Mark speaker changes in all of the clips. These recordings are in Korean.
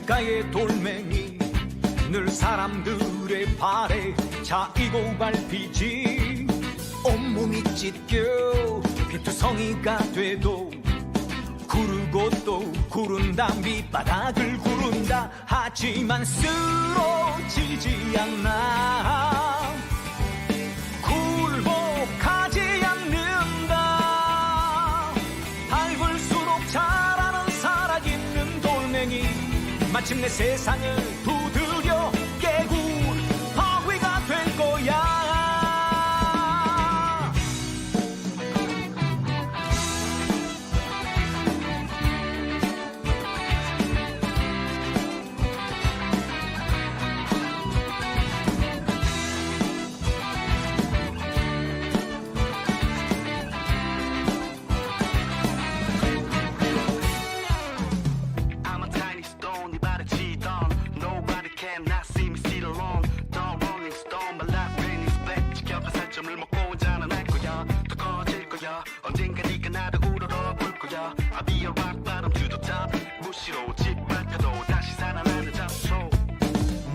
Speaker 1: 길가의 돌멩이 늘 사람들의 발에 차이고 밟히지. 온몸이 찢겨 피투성이가 돼도 구르고 또 구른다. 밑바닥을 구른다. 하지만 쓰러지지 않나. 굴복하지 않는다. 밟을수록 자라는 살아있는 돌멩이 마침내 세상을 두드려 깨고 바위가 될 거야.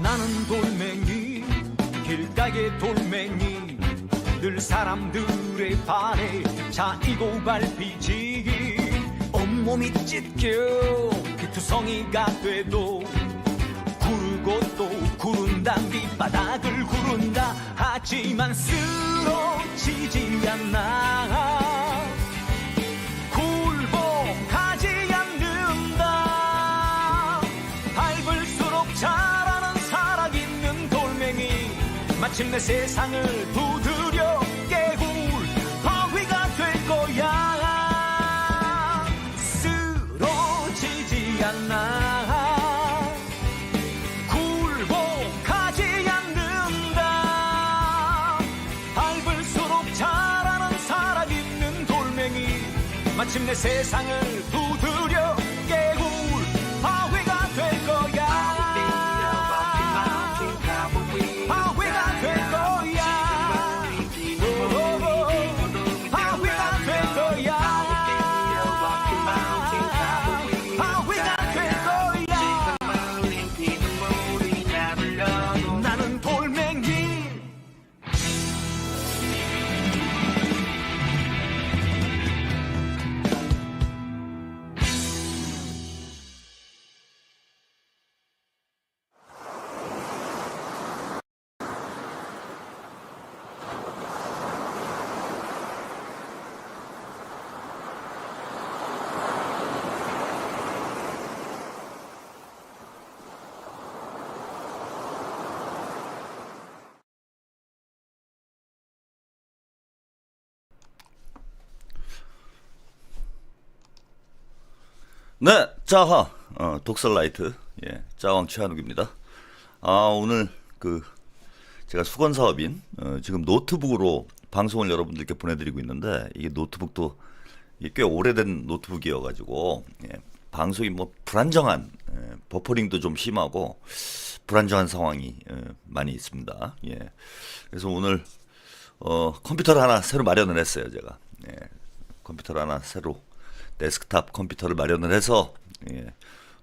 Speaker 1: 나는 돌멩이 길가의 돌멩이 늘 사람들의 발에 차이고 밟히지. 온몸이 찢겨 피투성이가 돼도 구르고 또 구른다. 밑바닥을 구른다. 하지만 쓰러지지 않나. 굴복하지 않는다. 밟을수록 자라는 살아있는 돌멩이 마침내 세상을 두드려 깨고 바위가 될 거야. 쓰러지지 않나. 굴복하지 않는다. 밟을수록 자라는 살아있는 돌멩이 마침내 세상을 두드려 깨고 바위가 될 거야. 바위가 될 거야. 바위가 될 거야. 바위가 될 거야. 나는 돌멩이.
Speaker 2: 네, 자하, 독설라이트, 예, 짜왕 최한욱입니다. 오늘 제가 수건 사업인, 지금 노트북으로 방송을 여러분들께 보내드리고 있는데, 이게 노트북도 이게 꽤 오래된 노트북이어가지고, 예, 방송이 뭐 불안정한, 버퍼링도 좀 심하고, 불안정한 상황이 많이 있습니다. 예, 그래서 오늘, 컴퓨터를 하나 새로 마련을 했어요, 제가. 예, 컴퓨터를 하나 새로. 데스크탑 컴퓨터를 마련을 해서, 예,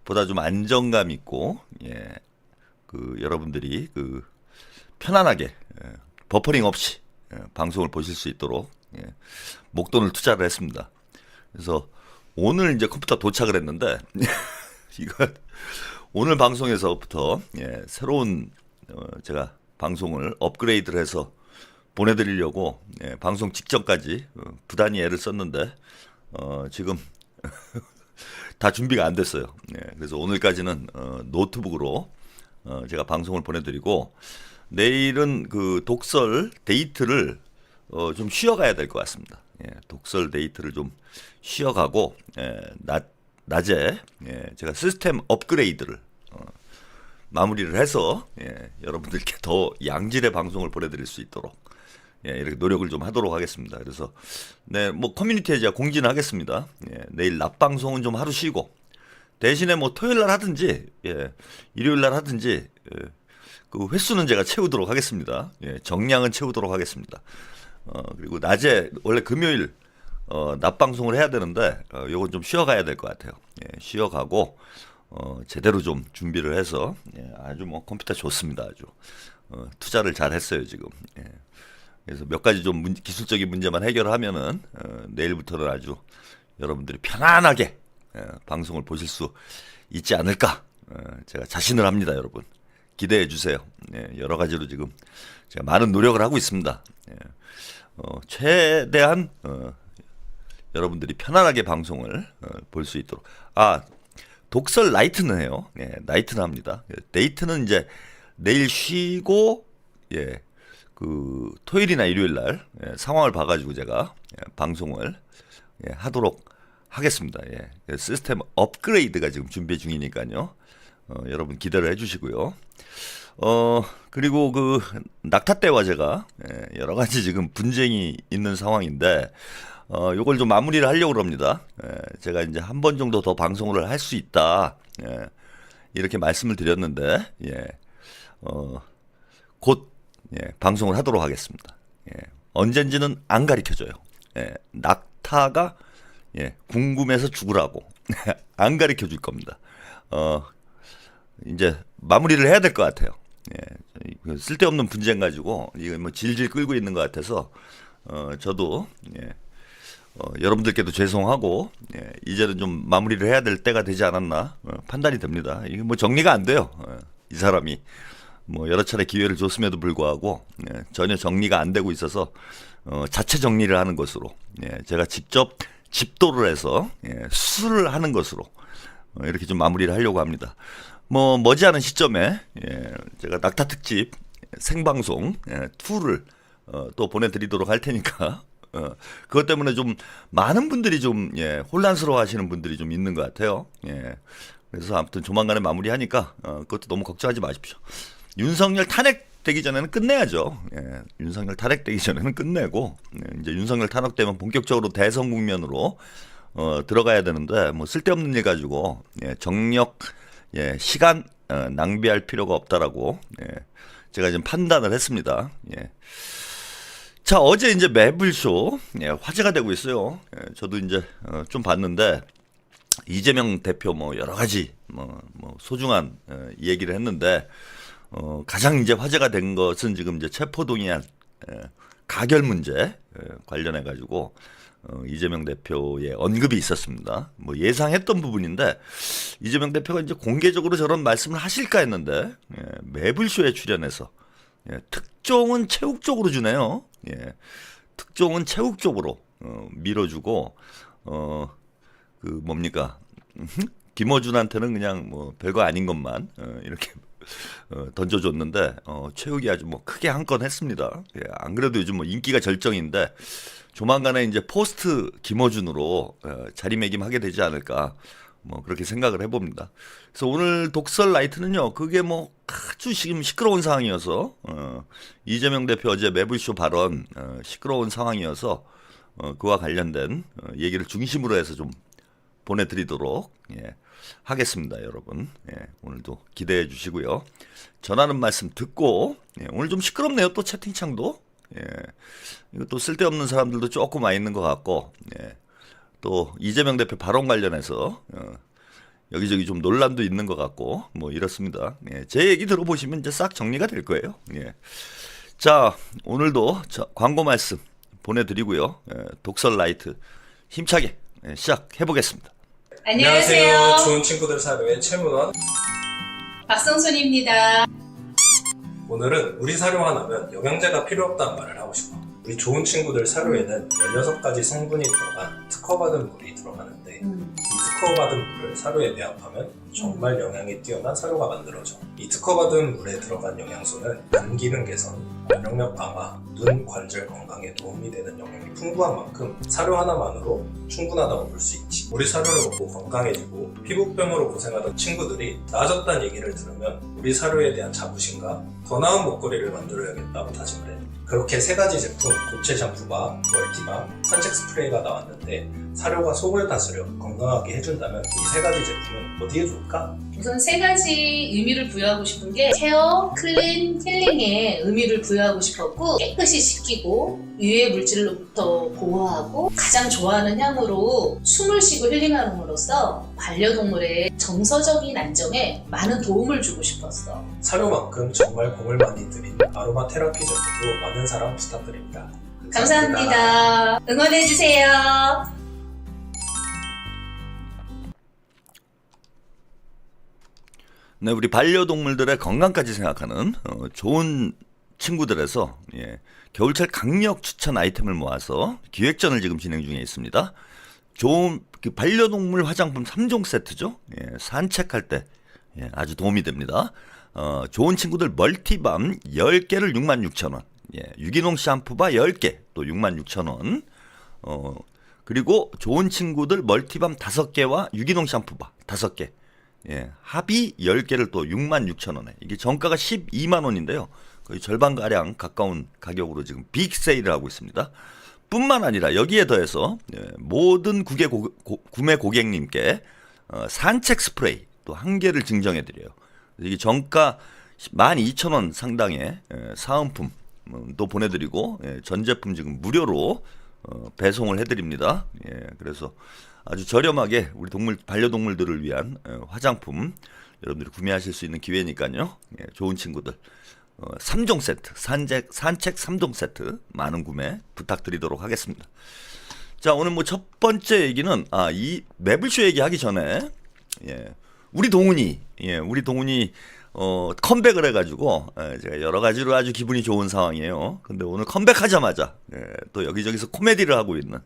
Speaker 2: 보다 좀 안정감 있고, 예, 여러분들이 편안하게, 예, 버퍼링 없이, 예, 방송을 보실 수 있도록, 예, 목돈을 투자를 했습니다. 그래서 오늘 이제 컴퓨터 도착을 했는데 이거 오늘 방송에서부터, 예, 새로운 제가 방송을 업그레이드를 해서 보내드리려고, 예, 방송 직전까지 부단히 애를 썼는데 지금 다 준비가 안 됐어요. 예, 그래서 오늘까지는 노트북으로 제가 방송을 보내드리고, 내일은 독설 데이트를 좀 쉬어가야 될 것 같습니다. 예, 독설 데이트를 좀 쉬어가고, 예, 낮에, 예, 제가 시스템 업그레이드를 마무리를 해서, 예, 여러분들께 더 양질의 방송을 보내드릴 수 있도록, 예, 이렇게 노력을 좀 하도록 하겠습니다. 그래서, 네, 뭐, 커뮤니티에 제가 공지는 하겠습니다. 예, 내일 낮 방송은 좀 하루 쉬고, 대신에 뭐, 토요일 날 하든지, 예, 일요일 날 하든지, 예, 횟수는 제가 채우도록 하겠습니다. 예, 정량은 채우도록 하겠습니다. 그리고 낮에, 원래 금요일, 낮 방송을 해야 되는데, 요건 좀 쉬어가야 될 것 같아요. 예, 쉬어가고, 제대로 좀 준비를 해서 아주 뭐 컴퓨터 좋습니다. 아주 투자를 잘 했어요 지금. 그래서 몇 가지 좀 기술적인 문제만 해결하면은 내일부터는 아주 여러분들이 편안하게 방송을 보실 수 있지 않을까 제가 자신을 합니다. 여러분 기대해 주세요. 여러 가지로 지금 제가 많은 노력을 하고 있습니다. 최대한 여러분들이 편안하게 방송을 볼 수 있도록. 독설 나이트는 해요. 나이트는 합니다. 데이트는 이제 내일 쉬고 그 토요일이나 일요일 날 상황을 봐가지고 제가 방송을 하도록 하겠습니다. 시스템 업그레이드가 지금 준비 중이니까요. 여러분 기대를 해주시고요. 그리고 그 낙타떼와 제가 여러 가지 지금 분쟁이 있는 상황인데 요걸 좀 마무리를 하려고 합니다. 제가 이제 한 번 정도 더 방송을 할 수 있다. 이렇게 말씀을 드렸는데 곧 방송을 하도록 하겠습니다. 언젠지는 안 가르쳐줘요. 낙타가 궁금해서 죽으라고 안 가르쳐 줄 겁니다. 이제 마무리를 해야 될 것 같아요. 쓸데없는 분쟁 가지고 이거 뭐 질질 끌고 있는 것 같아서 저도 여러분들께도 죄송하고 이제는 좀 마무리를 해야 될 때가 되지 않았나 판단이 됩니다. 이게 뭐 정리가 안 돼요. 이 사람이 뭐 여러 차례 기회를 줬음에도 불구하고 전혀 정리가 안 되고 있어서 자체 정리를 하는 것으로 제가 직접 집도를 해서 수술을 하는 것으로 이렇게 좀 마무리를 하려고 합니다. 뭐 머지않은 시점에 제가 낙타 특집 생방송 2를 또 보내드리도록 할 테니까 그것 때문에 좀 많은 분들이 좀 혼란스러워하시는 분들이 좀 있는 것 같아요. 그래서 아무튼 조만간에 마무리하니까 그것도 너무 걱정하지 마십시오. 윤석열 탄핵되기 전에는 끝내야죠. 윤석열 탄핵되기 전에는 끝내고 이제 윤석열 탄핵되면 본격적으로 대선 국면으로 들어가야 되는데 뭐 쓸데없는 일 가지고 정력 시간 낭비할 필요가 없다라고 제가 지금 판단을 했습니다. 자, 어제 이제 매블쇼 화제가 되고 있어요. 저도 이제 좀 봤는데 이재명 대표 뭐 여러 가지 뭐 소중한 얘기를 했는데 가장 이제 화제가 된 것은 지금 이제 체포동의안 가결 문제 관련해 가지고 이재명 대표의 언급이 있었습니다. 뭐 예상했던 부분인데 이재명 대표가 이제 공개적으로 저런 말씀을 하실까 했는데 매블쇼에 출연해서 특종은 체육 쪽으로 주네요. 특종은 체육 쪽으로 밀어주고 그 뭡니까 김어준한테는 그냥 뭐 별거 아닌 것만 이렇게 던져줬는데 체육이 아주 뭐 크게 한 건 했습니다. 안 그래도 요즘 뭐 인기가 절정인데 조만간에 이제 포스트 김어준으로 자리매김하게 되지 않을까 뭐 그렇게 생각을 해봅니다. 그래서 오늘 독설 라이트는요 그게 뭐 아주 지금 시끄러운 상황이어서 이재명 대표 어제 매블쇼 발언 시끄러운 상황이어서 그와 관련된 얘기를 중심으로 해서 좀 보내드리도록 하겠습니다. 여러분 오늘도 기대해 주시고요. 전하는 말씀 듣고 오늘 좀 시끄럽네요. 또 채팅창도 이것도 쓸데없는 사람들도 조금 와 있는 것 같고 또 이재명 대표 발언 관련해서 여기저기 좀 논란도 있는 것 같고 뭐 이렇습니다. 제 얘기 들어보시면 이제 싹 정리가 될 거예요. 자, 오늘도 광고 말씀 보내드리고요. 독설 라이트 힘차게 시작해 보겠습니다.
Speaker 3: 안녕하세요. 좋은 친구들 사료의 최문원
Speaker 4: 박성순입니다.
Speaker 3: 오늘은 우리 사료 하나면 영양제가 필요 없다는 말을 하고 싶어. 우리 좋은 친구들 사료에는 16가지 성분이 들어간 특허받은 물이 들어가는데 이 특허받은 물을 사료에 배합하면 정말 영양이 뛰어난 사료가 만들어져. 이 특허받은 물에 들어간 영양소는 간 기능 개선, 면역력 강화, 눈 관절 건강에 도움이 되는 영양이 풍부한 만큼 사료 하나만으로 충분하다고 볼 수 있지. 우리 사료를 먹고 건강해지고 피부병으로 고생하던 친구들이 나아졌다는 얘기를 들으면 우리 사료에 대한 자부심과 더 나은 목걸이를 만들어야겠다고 다짐을 해. 그렇게 3가지 제품, 고체 샴푸바, 멀티밤, 산책 스프레이가 나왔는데 사료가 속을 다스려 건강하게 해준다면 이 3가지 제품은 어디에 좋을까?
Speaker 4: 우선 세 가지 의미를 부여하고 싶은 게 케어, 클린, 힐링에 의미를 부여하고 싶었고, 깨끗이 씻기고 유해 물질로부터 보호하고 가장 좋아하는 향으로 숨을 쉬고 힐링함으로써 반려동물의 정서적인 안정에 많은 도움을 주고 싶었어.
Speaker 3: 사료만큼 정말 공을 많이 들인 아로마 테라피 제품도 많은 사랑 부탁드립니다.
Speaker 4: 감사합니다. 응원해주세요.
Speaker 2: 네, 우리 반려동물들의 건강까지 생각하는 좋은 친구들에서 겨울철 강력 추천 아이템을 모아서 기획전을 지금 진행 중에 있습니다. 좋은 그 반려동물 화장품 3종 세트죠. 산책할 때 아주 도움이 됩니다. 좋은 친구들 멀티밤 10개를 66,000원, 유기농 샴푸바 10개 또 66,000원, 그리고 좋은 친구들 멀티밤 5개와 유기농 샴푸바 5개, 합이 10개를 또 66,000원에, 이게 정가가 12만 원인데요. 거의 절반가량 가까운 가격으로 지금 빅 세일을 하고 있습니다. 뿐만 아니라 여기에 더해서 모든 구매 고객님께 산책 스프레이 또 1개를 증정해드려요. 이게 정가 12,000원 상당의 사은품도 보내드리고 전 제품 지금 무료로 배송을 해드립니다. 그래서 아주 저렴하게 우리 반려동물들을 위한 화장품 여러분들이 구매하실 수 있는 기회니까요. 좋은 친구들 3종 세트, 산책 3종 세트 많은 구매 부탁드리도록 하겠습니다. 자, 오늘 뭐 첫 번째 얘기는 이 매블쇼 얘기하기 전에 우리 동훈이 컴백을 해가지고 제가 여러 가지로 아주 기분이 좋은 상황이에요. 근데 오늘 컴백하자마자 또 여기저기서 코미디를 하고 있는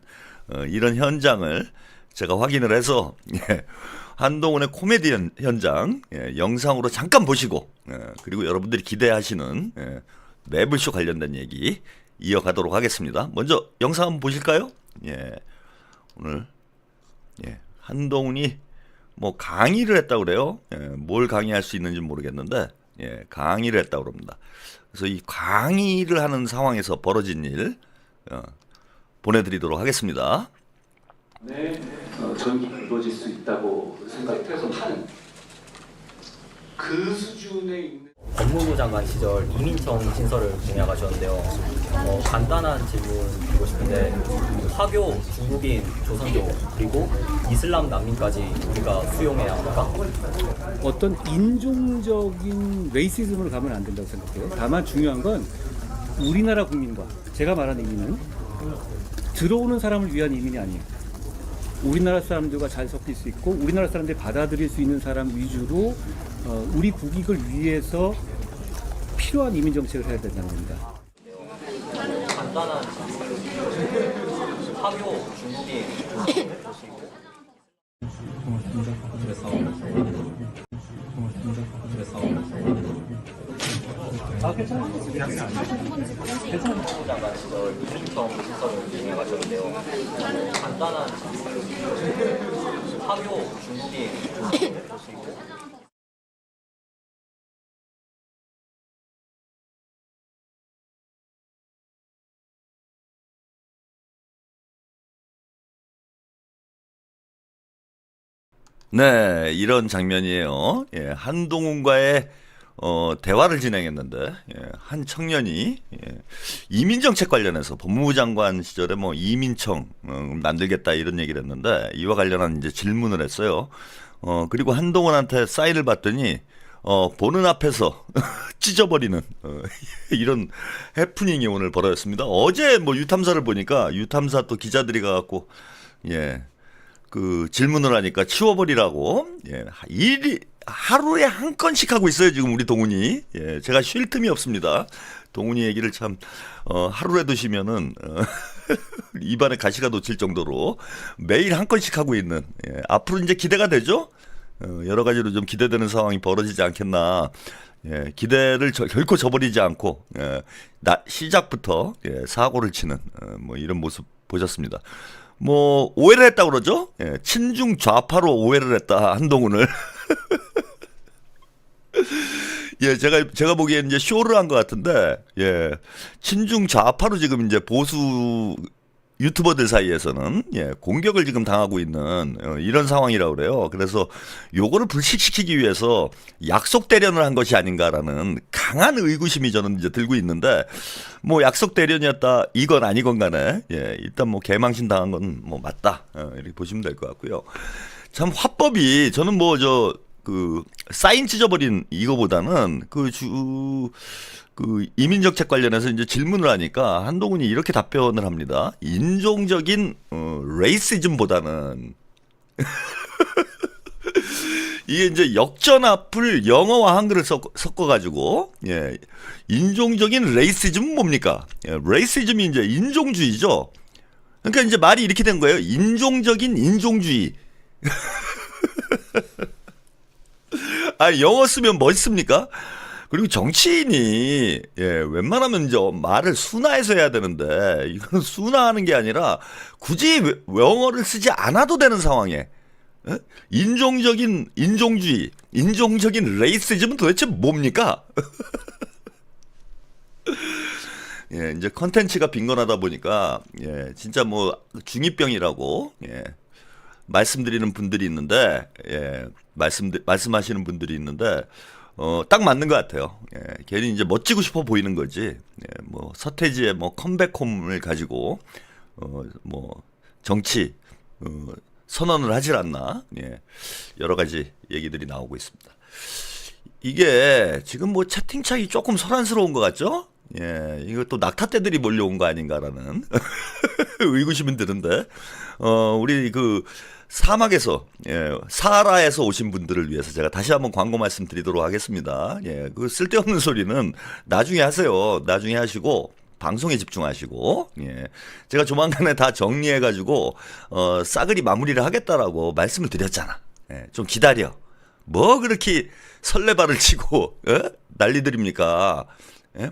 Speaker 2: 이런 현장을 제가 확인을 해서 한동훈의 코미디 현장 영상으로 잠깐 보시고 그리고 여러분들이 기대하시는 매블쇼 관련된 얘기 이어가도록 하겠습니다. 먼저 영상 한번 보실까요? 오늘 한동훈이 뭐 강의를 했다고 그래요. 뭘 강의할 수 있는지 모르겠는데 강의를 했다고 그럽니다. 그래서 이 강의를 하는 상황에서 벌어진 일 보내드리도록 하겠습니다.
Speaker 5: 네, 전기 이루어질 수 있다고 생각해서 하는 그 수준에 있는
Speaker 6: 법무부 장관 시절 이민청 신설을 공약하셨는데요. 간단한 질문 드리고 싶은데 화교, 중국인, 조선족 그리고 이슬람 난민까지 우리가 수용해야 합니까?
Speaker 7: 어떤 인종적인 레이시즘으로 가면 안 된다고 생각해요. 다만 중요한 건 우리나라 국민과 제가 말하는 이민은 들어오는 사람을 위한 이민이 아니에요. 우리나라 사람들과 잘 섞일 수 있고 우리나라 사람들이 받아들일 수 있는 사람 위주로 우리 국익을 위해서 필요한 이민 정책을 해야 된다는 겁니다.
Speaker 6: 간단한 질문. 화교, 중국인, 법무부 장관 시절 이민청 신설을 공약하셨는데요. 간단한 질문. 화교, 중국인,
Speaker 2: 네, 이런 장면이에요. 한동훈과의 대화를 진행했는데 한 청년이 이민정책 관련해서 법무부 장관 시절에 뭐 이민청 만들겠다 이런 얘기를 했는데 이와 관련한 이제 질문을 했어요. 그리고 한동훈한테 사인을 받더니 보는 앞에서 찢어버리는 이런 해프닝이 오늘 벌어졌습니다. 어제 뭐 유탐사를 보니까 유탐사 또 기자들이 가갖고 그 질문을 하니까 치워버리라고 하루에 한 건씩 하고 있어요 지금 우리 동훈이. 제가 쉴 틈이 없습니다. 동훈이 얘기를 참 하루라도 쉬면은 입안에 가시가 놓칠 정도로 매일 한 건씩 하고 있는. 앞으로 이제 기대가 되죠. 여러 가지로 좀 기대되는 상황이 벌어지지 않겠나. 기대를 결코 저버리지 않고 시작부터 사고를 치는 뭐 이런 모습 보셨습니다. 뭐 오해를 했다고 그러죠. 친중 좌파로 오해를 했다 한동훈을. 제가 보기엔 이제 쇼를 한 것 같은데, 친중 좌파로 지금 이제 보수 유튜버들 사이에서는 공격을 지금 당하고 있는 이런 상황이라고 그래요. 그래서 요거를 불식시키기 위해서 약속 대련을 한 것이 아닌가라는 강한 의구심이 저는 이제 들고 있는데, 뭐 약속 대련이었다 이건 아니건 간에 일단 뭐 개망신 당한 건 뭐 맞다 이렇게 보시면 될 것 같고요. 참 화법이 저는 뭐 사인 찢어버린 이거보다는 이민정책 관련해서 이제 질문을 하니까 한동훈이 이렇게 답변을 합니다. 인종적인 레이시즘보다는 이게 이제 역전압을 영어와 한글을 섞어가지고 인종적인 레이시즘은 뭡니까? 레이시즘이 이제 인종주의죠. 그러니까 이제 말이 이렇게 된 거예요. 인종적인 인종주의. 아, 영어 쓰면 멋있습니까? 그리고 정치인이 웬만하면 이제 말을 순화해서 해야 되는데 이거는 순화하는 게 아니라 굳이 영어를 쓰지 않아도 되는 상황에 인종적인 인종주의, 인종적인 레이시즘은 도대체 뭡니까? 이제 컨텐츠가 빈번하다 보니까 진짜 뭐 중2병이라고 말씀드리는 분들이 있는데 말씀하시는 분들이 있는데 딱 맞는 것 같아요. 괜히 이제 멋지고 싶어 보이는 거지. 뭐 서태지의 뭐 컴백홈을 가지고 뭐 정치 선언을 하질 않나. 여러 가지 얘기들이 나오고 있습니다. 이게 지금 뭐 채팅창이 조금 소란스러운 것 같죠? 이거 또 낙타떼들이 몰려온 거 아닌가라는 의구심은 드는데, 우리 사막에서, 사하라에서 오신 분들을 위해서 제가 다시 한번 광고 말씀드리도록 하겠습니다. 그 쓸데없는 소리는 나중에 하세요. 나중에 하시고, 방송에 집중하시고, 제가 조만간에 다 정리해가지고, 싸그리 마무리를 하겠다라고 말씀을 드렸잖아. 좀 기다려. 뭐 그렇게 설레발을 치고, 난리들입니까?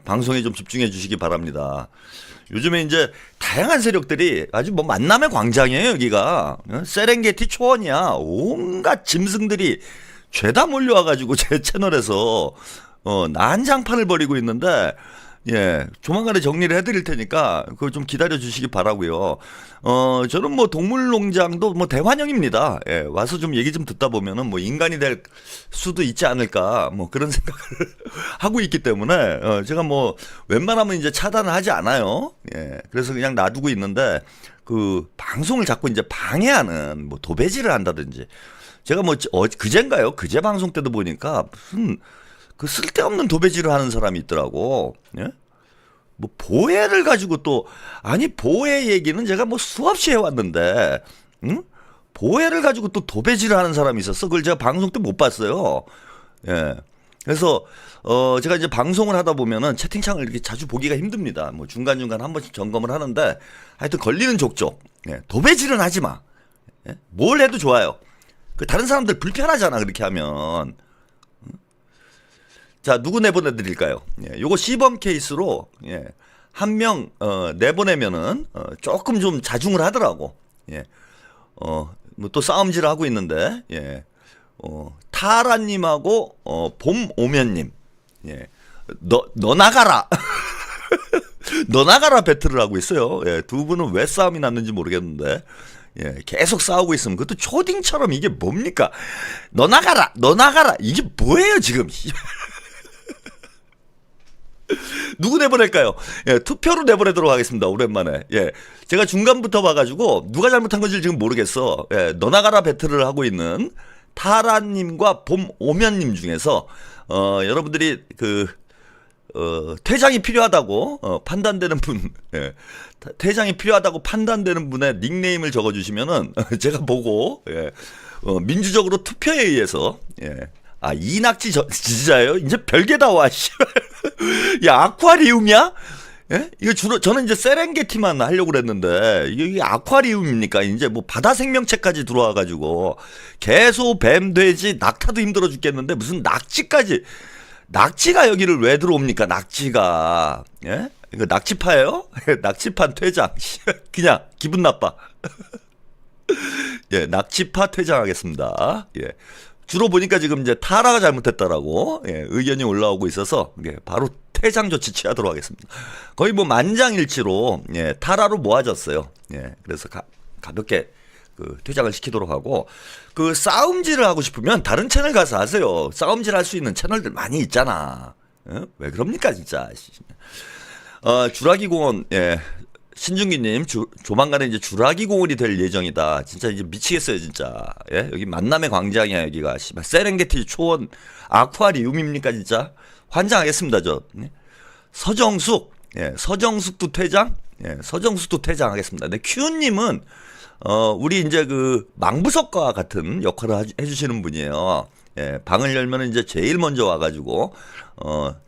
Speaker 2: 방송에 좀 집중해 주시기 바랍니다. 요즘에 이제 다양한 세력들이 아주 뭐 만남의 광장이에요, 여기가. 세렝게티 초원이야. 온갖 짐승들이 죄다 몰려와가지고 제 채널에서 난장판을 벌이고 있는데, 조만간에 정리를 해드릴 테니까 그거 좀 기다려 주시기 바라고요. 저는 뭐 동물농장도 뭐 대환영입니다. 와서 좀 얘기 좀 듣다 보면은 뭐 인간이 될 수도 있지 않을까 뭐 그런 생각을 하고 있기 때문에 제가 뭐 웬만하면 이제 차단을 하지 않아요. 그래서 그냥 놔두고 있는데 그 방송을 자꾸 이제 방해하는 뭐 도배질을 한다든지, 제가 뭐 그젠가요? 그제 방송 때도 보니까 무슨 그 쓸데없는 도배질을 하는 사람이 있더라고. 뭐 보혜를 가지고 또, 아니 보혜 얘기는 제가 뭐 수없이 해왔는데, 보혜를 가지고 또 도배질을 하는 사람이 있었어. 그걸 제가 방송 때 못 봤어요. 그래서 제가 이제 방송을 하다 보면은 채팅창을 이렇게 자주 보기가 힘듭니다. 뭐 중간중간 한 번씩 점검을 하는데 하여튼 걸리는 족족. 도배질은 하지 마. 뭘 해도 좋아요. 그 다른 사람들 불편하잖아 그렇게 하면. 자, 누구 내보내드릴까요? 요거 시범 케이스로, 한 명, 내보내면은, 조금 좀 자중을 하더라고. 뭐 또 싸움질을 하고 있는데, 타라님하고, 봄오면님, 너 나가라! 너 나가라 배틀을 하고 있어요. 두 분은 왜 싸움이 났는지 모르겠는데, 계속 싸우고 있으면 그것도 초딩처럼 이게 뭡니까? 너 나가라! 너 나가라! 이게 뭐예요, 지금? 누구 내보낼까요? 투표로 내보내도록 하겠습니다. 오랜만에. 제가 중간부터 봐가지고 누가 잘못한 건지 지금 모르겠어. 너 나가라 배틀을 하고 있는 타라님과 봄오면님 중에서 여러분들이 퇴장이 필요하다고 판단되는 분, 퇴장이 필요하다고 판단되는 분의 닉네임을 적어주시면은 제가 보고 민주적으로 투표에 의해서 이낙지 지지자예요? 이제 별개다 와. 야, 아쿠아리움이야? 이거 주로 저는 이제 세렝게티만 하려고 그랬는데 이게 아쿠아리움입니까? 이제 뭐 바다 생명체까지 들어와가지고 개소, 뱀, 돼지, 낙타도 힘들어 죽겠는데 무슨 낙지까지? 낙지가 여기를 왜 들어옵니까? 낙지가. 이거 낙지파예요? 낙지파 퇴장. 그냥 기분 나빠. 낙지파 퇴장하겠습니다. 주로 보니까 지금 이제 타라가 잘못했다라고 의견이 올라오고 있어서 바로 퇴장 조치 취하도록 하겠습니다. 거의 뭐 만장일치로 타라로 모아졌어요. 그래서 가볍게 그 퇴장을 시키도록 하고, 그 싸움질을 하고 싶으면 다른 채널 가서 하세요. 싸움질 할 수 있는 채널들 많이 있잖아. 왜 그럽니까 진짜. 주라기 공원, 신중기님, 조만간에 이제 주라기 공원이 될 예정이다. 진짜 이제 미치겠어요, 진짜. 여기 만남의 광장이야, 여기가. 세렝게티 초원 아쿠아리움입니까, 진짜? 환장하겠습니다, 저. 서정숙, 서정숙도 퇴장? 서정숙도 퇴장하겠습니다. 근데 큐님은, 우리 이제 그 망부석과 같은 역할을 해주시는 분이에요. 방을 열면 이제 제일 먼저 와가지고,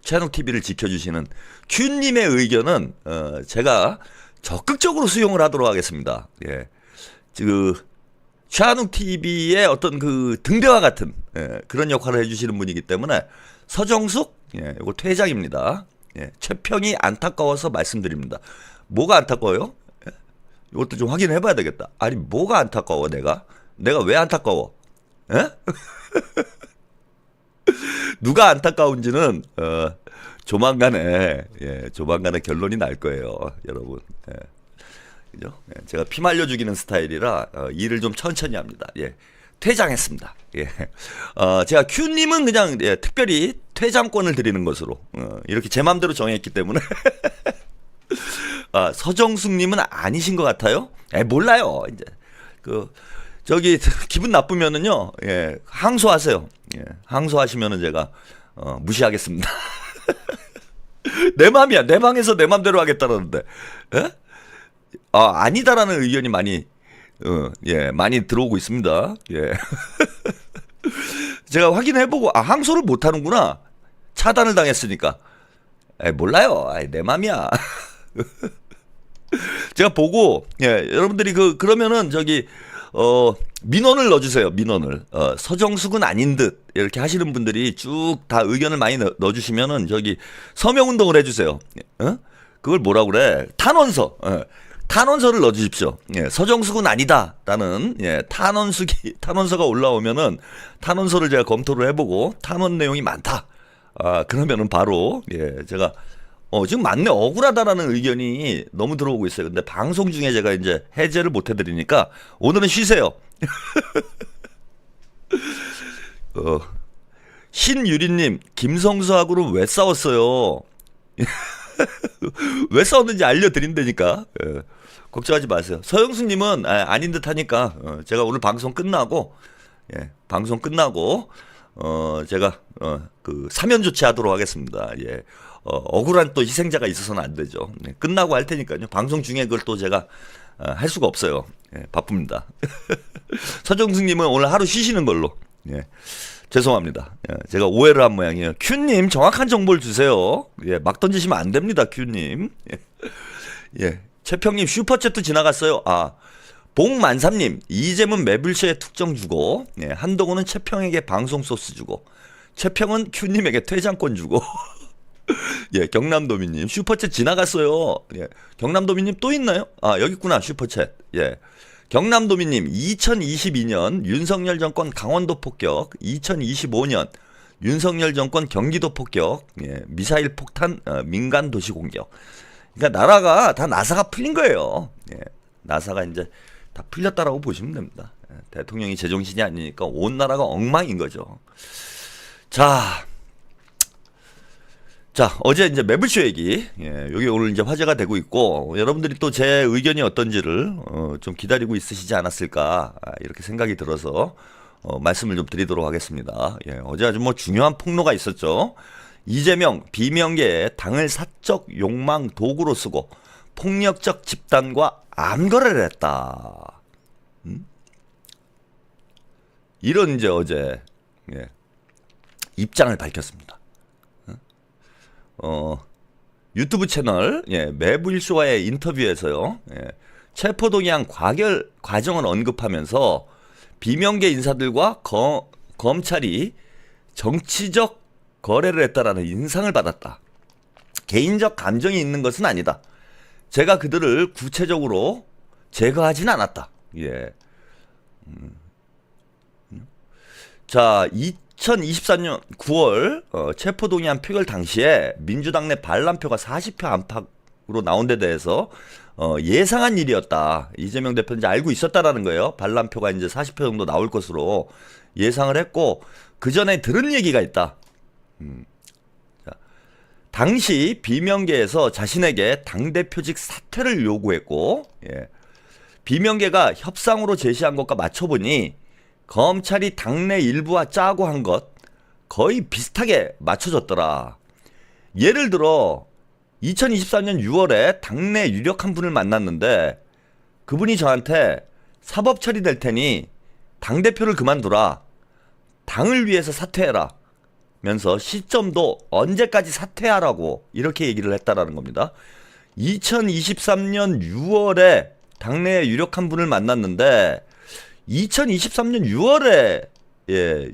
Speaker 2: 최한욱 TV를 지켜주시는 큐님의 의견은, 제가 적극적으로 수용을 하도록 하겠습니다. 최한욱 TV의 어떤 그 등대와 같은 그런 역할을 해주시는 분이기 때문에 서정숙 이거 퇴장입니다. 최평이 안타까워서 말씀드립니다. 뭐가 안타까워요? 이것도 좀 확인해봐야 되겠다. 아니 뭐가 안타까워 내가 왜 안타까워? 누가 안타까운지는 조만간에 결론이 날 거예요, 여러분. 그죠? 제가 피 말려 죽이는 스타일이라 일을 좀 천천히 합니다. 퇴장했습니다. 제가 큐님은 그냥 특별히 퇴장권을 드리는 것으로 이렇게 제 마음대로 정했기 때문에 서정숙님은 아니신 것 같아요. 몰라요. 이제 저기 기분 나쁘면은요, 항소하세요. 항소하시면은 제가 무시하겠습니다. 내 맘이야. 내 방에서 내 맘대로 하겠다라는데, 아니다라는 의견이 많이 들어오고 있습니다. 제가 확인해보고, 항소를 못하는구나. 차단을 당했으니까. 몰라요. 내 맘이야. 제가 보고, 여러분들이 그러면은 민원을 넣어주세요. 민원을. 서정숙은 아닌 듯 이렇게 하시는 분들이 쭉 다 의견을 많이 넣어주시면은 서명운동을 해주세요. 그걸 뭐라 그래? 탄원서. 탄원서를 넣어주십시오. 서정숙은 아니다라는 탄원서가 올라오면은 탄원서를 제가 검토를 해보고 탄원 내용이 많다. 그러면은 바로 제가 지금 맞네, 억울하다라는 의견이 너무 들어오고 있어요. 근데 방송 중에 제가 이제 해제를 못 해드리니까 오늘은 쉬세요. 신유리님, 김성수하고는 왜 싸웠어요? 왜 싸웠는지 알려드린다니까. 걱정하지 마세요. 서영수님은 아닌 듯 하니까 제가 오늘 방송 끝나고 제가 그 사면 조치하도록 하겠습니다. 억울한 또 희생자가 있어서는 안 되죠. 끝나고 할 테니까요. 방송 중에 그걸 또 제가 할 수가 없어요. 바쁩니다. 서정숙님은 오늘 하루 쉬시는 걸로. 죄송합니다. 제가 오해를 한 모양이에요. 큐님 정확한 정보를 주세요. 막 던지시면 안 됩니다, 큐님. 최평님 슈퍼챗도 지나갔어요. 봉만삼님, 이재문 매불쇼에 특정 주고, 한동훈은 최평에게 방송 소스 주고, 최평은 큐님에게 퇴장권 주고. 경남도민님 슈퍼챗 지나갔어요. 경남도민님 또 있나요? 여기 있구나, 슈퍼챗. 경남도민님, 2022년 윤석열 정권 강원도 폭격, 2025년 윤석열 정권 경기도 폭격, 미사일 폭탄, 민간 도시 공격. 그러니까 나라가 다 나사가 풀린 거예요. 나사가 이제 다 풀렸다라고 보시면 됩니다. 대통령이 제정신이 아니니까 온 나라가 엉망인 거죠. 자, 어제 이제 매불쇼 얘기, 여기 오늘 이제 화제가 되고 있고, 여러분들이 또 제 의견이 어떤지를, 좀 기다리고 있으시지 않았을까, 이렇게 생각이 들어서, 말씀을 좀 드리도록 하겠습니다. 어제 아주 중요한 폭로가 있었죠. 이재명, 비명계에 당을 사적 욕망 도구로 쓰고, 폭력적 집단과 암거래를 했다. 이런 이제 어제, 입장을 밝혔습니다. 유튜브 채널 매불쇼와의 인터뷰에서요, 체포동의안 과결 과정을 언급하면서 비명계 인사들과 검찰이 정치적 거래를 했다라는 인상을 받았다. 개인적 감정이 있는 것은 아니다. 제가 그들을 구체적으로 제거하지는 않았다. 자, 2024년 9월 체포동의안 표결 당시에 민주당 내 반란표가 40표 안팎으로 나온 데 대해서 예상한 일이었다. 이재명 대표는 이제 알고 있었다라는 거예요. 반란표가 이제 40표 정도 나올 것으로 예상을 했고, 그 전에 들은 얘기가 있다. 자, 당시 비명계에서 자신에게 당대표직 사퇴를 요구했고, 예. 비명계가 협상으로 제시한 것과 맞춰보니 검찰이 당내 일부와 짜고 한 것 거의 비슷하게 맞춰졌더라. 예를 들어 2024년 6월에 당내 유력한 분을 만났는데 그분이 저한테 사법 처리될 테니 당대표를 그만두라, 당을 위해서 사퇴해라 면서 시점도 언제까지 사퇴하라고 이렇게 얘기를 했다라는 겁니다. 2023년 6월에 당내에 유력한 분을 만났는데 2023년 6월에 예,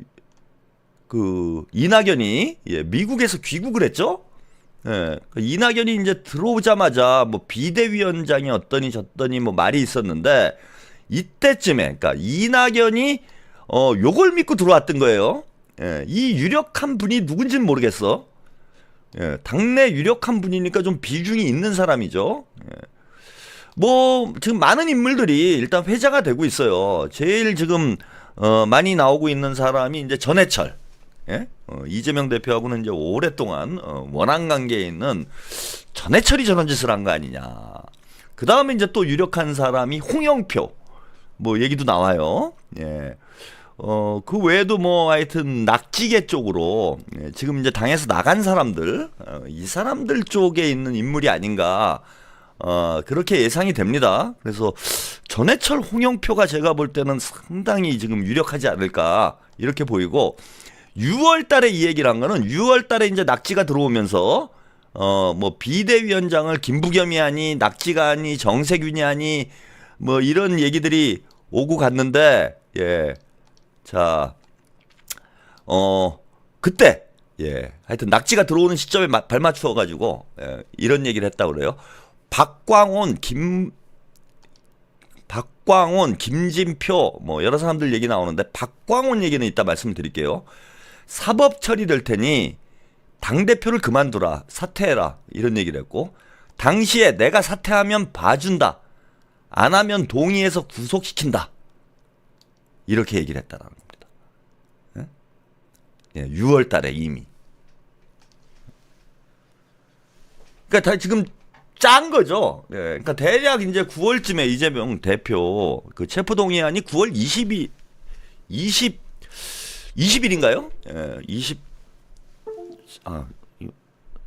Speaker 2: 그 이낙연이 미국에서 귀국을 했죠. 예, 이낙연이 이제 들어오자마자 뭐 비대위원장이 어떠니 저떠니 뭐 말이 있었는데 이때쯤에 그러니까 이낙연이 요걸 믿고 들어왔던 거예요. 예, 이 유력한 분이 누군지는 모르겠어. 예, 당내 유력한 분이니까 좀 비중이 있는 사람이죠. 예. 뭐 지금 많은 인물들이 일단 회자가 되고 있어요. 제일 지금 많이 나오고 있는 사람이 이제 전해철. 예? 이재명 대표하고는 이제 오랫동안 원한 관계에 있는 전해철이 저런 짓을 한 거 아니냐. 그 다음에 이제 또 유력한 사람이 홍영표. 뭐 얘기도 나와요. 예. 그 외에도 뭐 하여튼 낙지계 쪽으로 지금 이제 당에서 나간 사람들, 이 사람들 쪽에 있는 인물이 아닌가. 그렇게 예상이 됩니다. 그래서 전해철 홍영표가 제가 볼 때는 상당히 지금 유력하지 않을까 이렇게 보이고, 6월 달에 이 얘기를 한 거는 6월 달에 이제 낙지가 들어오면서 뭐 비대위원장을 김부겸이 하니 낙지가 하니 정세균이 하니 뭐 이런 얘기들이 오고 갔는데, 예. 자, 그때 예. 하여튼 낙지가 들어오는 시점에 발맞추어 가지고 이런 얘기를 했다고 그래요. 박광온, 김진표 뭐 여러 사람들 얘기 나오는데 박광온 얘기는 이따 말씀드릴게요. 사법 처리될 테니 당대표를 그만두라, 사퇴해라 이런 얘기를 했고, 당시에 내가 사퇴하면 봐준다, 안 하면 동의해서 구속시킨다 이렇게 얘기를 했다라는 겁니다. 예? 6월 달에 이미. 그러니까 다 지금 짠 거죠. 예, 그러니까 대략 이제 9월쯤에 이재명 대표 그 체포동의안이 9월 20일인가요? 예,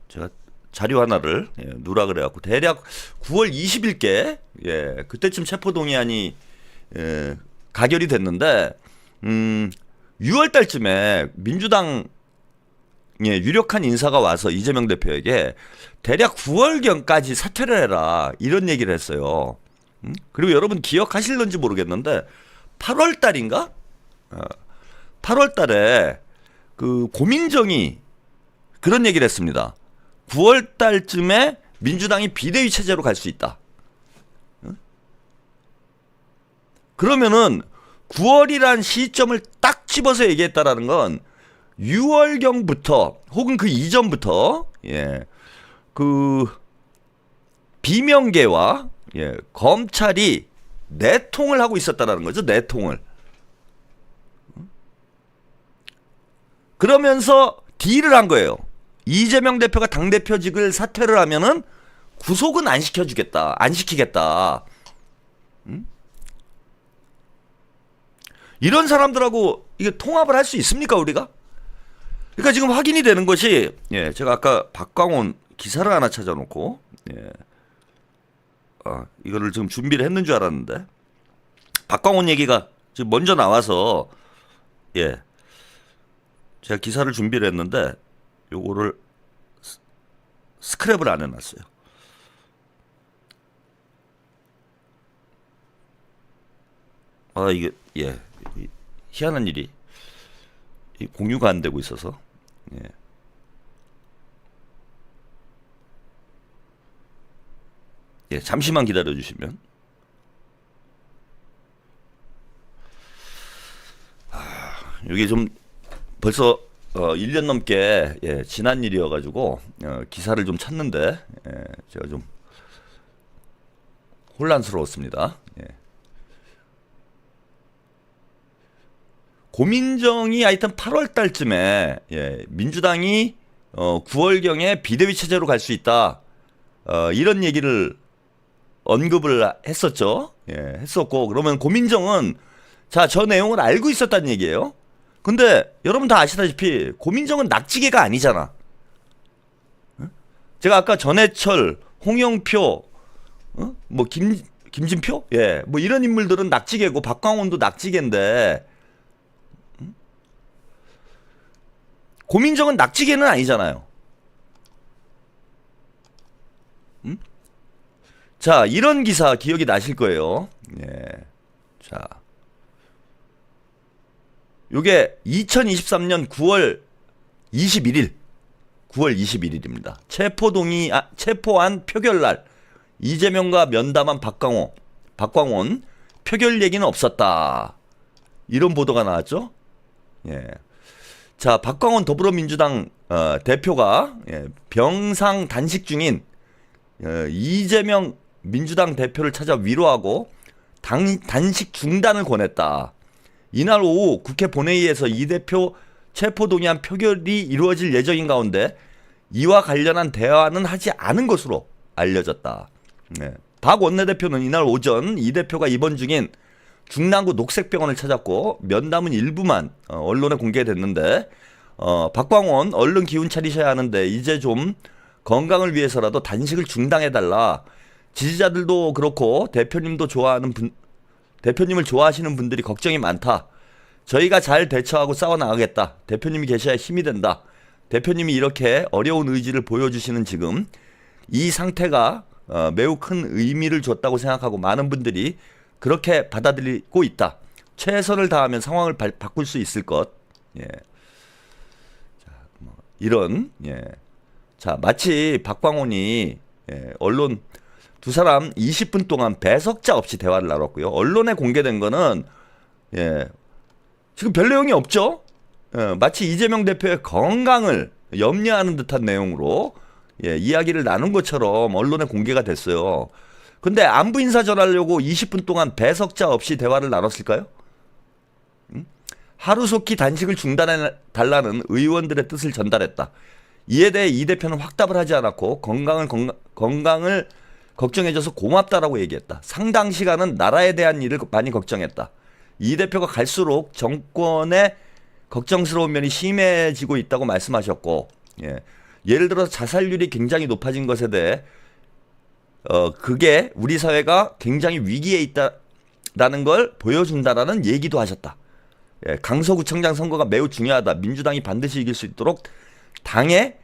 Speaker 2: 제가 자료 하나를 누락을 해갖고 대략 9월 20일께 예, 그때쯤 체포동의안이 가결이 됐는데 6월 달쯤에 민주당 유력한 인사가 와서 이재명 대표에게 대략 9월경까지 사퇴를 해라 이런 얘기를 했어요. 그리고 여러분 기억하실런지 모르겠는데 8월 달인가? 8월 달에 그 고민정이 그런 얘기를 했습니다. 9월 달쯤에 민주당이 비대위 체제로 갈 수 있다. 그러면은 9월이란 시점을 딱 집어서 얘기했다라는 건 6월경부터 혹은 그 이전부터 예, 그 비명계와 예, 검찰이 내통을 하고 있었다라는 거죠. 내통을. 그러면서 딜을 한 거예요. 이재명 대표가 당대표직을 사퇴를 하면은 구속은 안 시켜주겠다. 안 시키겠다. 이런 사람들하고 이게 통합을 할 수 있습니까, 우리가? 그러니까 지금 확인이 되는 것이, 예, 제가 아까 박광온 기사를 하나 찾아놓고, 예, 이거를 지금 준비를 했는 줄 알았는데, 박광온 얘기가 지금 먼저 나와서, 예, 제가 기사를 준비를 했는데, 요거를 스크랩을 안 해놨어요. 이게, 예, 희한한 일이. 공유가 안 되고 있어서 예. 예, 잠시만 기다려 주시면 이게 좀 벌써 1년 넘게 지난 일이어가지고 기사를 좀 찾는데 제가 좀 혼란스러웠습니다. 고민정이 하여튼 8월 달쯤에 민주당이 9월경에 비대위 체제로 갈 수 있다. 이런 얘기를 언급을 했었죠. 했었고 그러면 고민정은 자, 저 내용을 알고 있었다는 얘기예요. 근데 여러분 다 아시다시피 고민정은 낙지계가 아니잖아. 제가 아까 전해철, 홍영표, 뭐 김진표, 뭐 이런 인물들은 낙지계고 박광원도 낙지계인데 고민정은 낙지계는 아니잖아요. 자, 이런 기사 기억이 나실 거예요. 자, 요게 2023년 9월 21일입니다. 체포안 표결날 이재명과 면담한 박광원 표결 얘기는 없었다. 이런 보도가 나왔죠. 자, 박광원 더불어민주당 대표가 병상 단식 중인 이재명 민주당 대표를 찾아 위로하고 단식 중단을 권했다. 이날 오후 국회 본회의에서 이 대표 체포동의안 표결이 이루어질 예정인 가운데 이와 관련한 대화는 하지 않은 것으로 알려졌다. 박 원내대표는 이날 오전 이 대표가 입원 중인 중랑구 녹색병원을 찾았고 면담은 일부만 언론에 공개됐는데 박광원 얼른 기운 차리셔야 하는데 이제 좀 건강을 위해서라도 단식을 중단해달라. 지지자들도 그렇고 대표님을 좋아하시는 분들이 걱정이 많다. 저희가 잘 대처하고 싸워나가겠다. 대표님이 계셔야 힘이 된다. 대표님이 이렇게 어려운 의지를 보여주시는 지금 이 상태가 매우 큰 의미를 줬다고 생각하고 많은 분들이 그렇게 받아들이고 있다. 최선을 다하면 상황을 바꿀 수 있을 것. 자, 이런 자, 마치 박광원이 언론 두 사람 20분 동안 배석자 없이 대화를 나눴고요. 언론에 공개된 거는 지금 별 내용이 없죠. 마치 이재명 대표의 건강을 염려하는 듯한 내용으로 이야기를 나눈 것처럼 언론에 공개가 됐어요. 근데 안부 인사 전하려고 20분 동안 배석자 없이 대화를 나눴을까요? 하루속히 단식을 중단해달라는 의원들의 뜻을 전달했다. 이에 대해 이 대표는 확답을 하지 않았고 건강을 걱정해줘서 고맙다라고 얘기했다. 상당 시간은 나라에 대한 일을 많이 걱정했다. 이 대표가 갈수록 정권의 걱정스러운 면이 심해지고 있다고 말씀하셨고 예를 들어 자살률이 굉장히 높아진 것에 대해 그게 우리 사회가 굉장히 위기에 있다라는 걸 보여준다라는 얘기도 하셨다. 강서구청장 선거가 매우 중요하다. 민주당이 반드시 이길 수 있도록 당에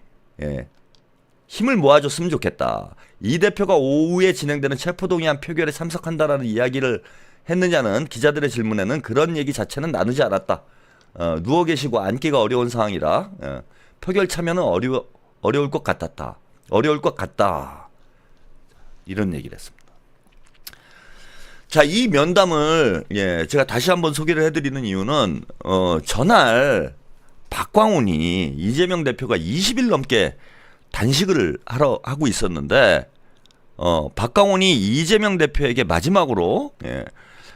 Speaker 2: 힘을 모아줬으면 좋겠다. 이 대표가 오후에 진행되는 체포동의안 표결에 참석한다라는 이야기를 했느냐는 기자들의 질문에는 그런 얘기 자체는 나누지 않았다. 누워 계시고 앉기가 어려운 상황이라 표결 참여는 어려울 것 같았다. 어려울 것 같다. 이런 얘기를 했습니다. 자, 이 면담을 제가 다시 한번 소개를 해드리는 이유는 전날 박광원이 이재명 대표가 20일 넘게 단식을 하고 있었는데 박광원이 이재명 대표에게 마지막으로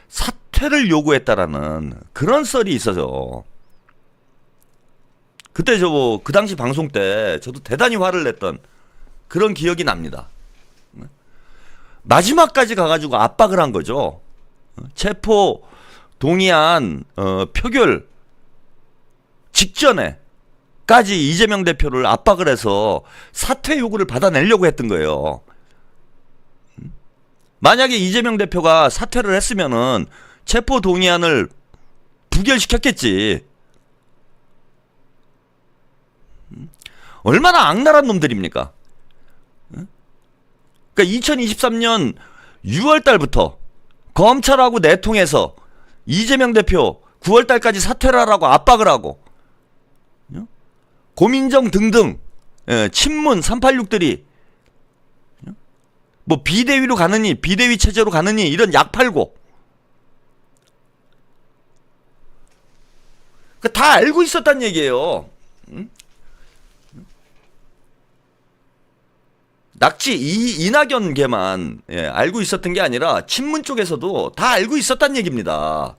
Speaker 2: 사퇴를 요구했다라는 그런 썰이 있어서 그때 그 당시 방송 때 저도 대단히 화를 냈던 그런 기억이 납니다. 마지막까지 가가지고 압박을 한 거죠. 체포 동의안 표결 직전에까지 이재명 대표를 압박을 해서 사퇴 요구를 받아내려고 했던 거예요. 만약에 이재명 대표가 사퇴를 했으면은 체포 동의안을 부결시켰겠지. 얼마나 악랄한 놈들입니까? 그러니까 2023년 6월 달부터 검찰하고 내통해서 이재명 대표 9월 달까지 사퇴를 하라고 압박을 하고 고민정 등등 친문 386들이 뭐 비대위로 가느니 비대위 체제로 가느니 이런 약 팔고 다 알고 있었단 얘기예요. 응? 낙지 이낙연 걔만 알고 있었던 게 아니라 친문 쪽에서도 다 알고 있었단 얘기입니다.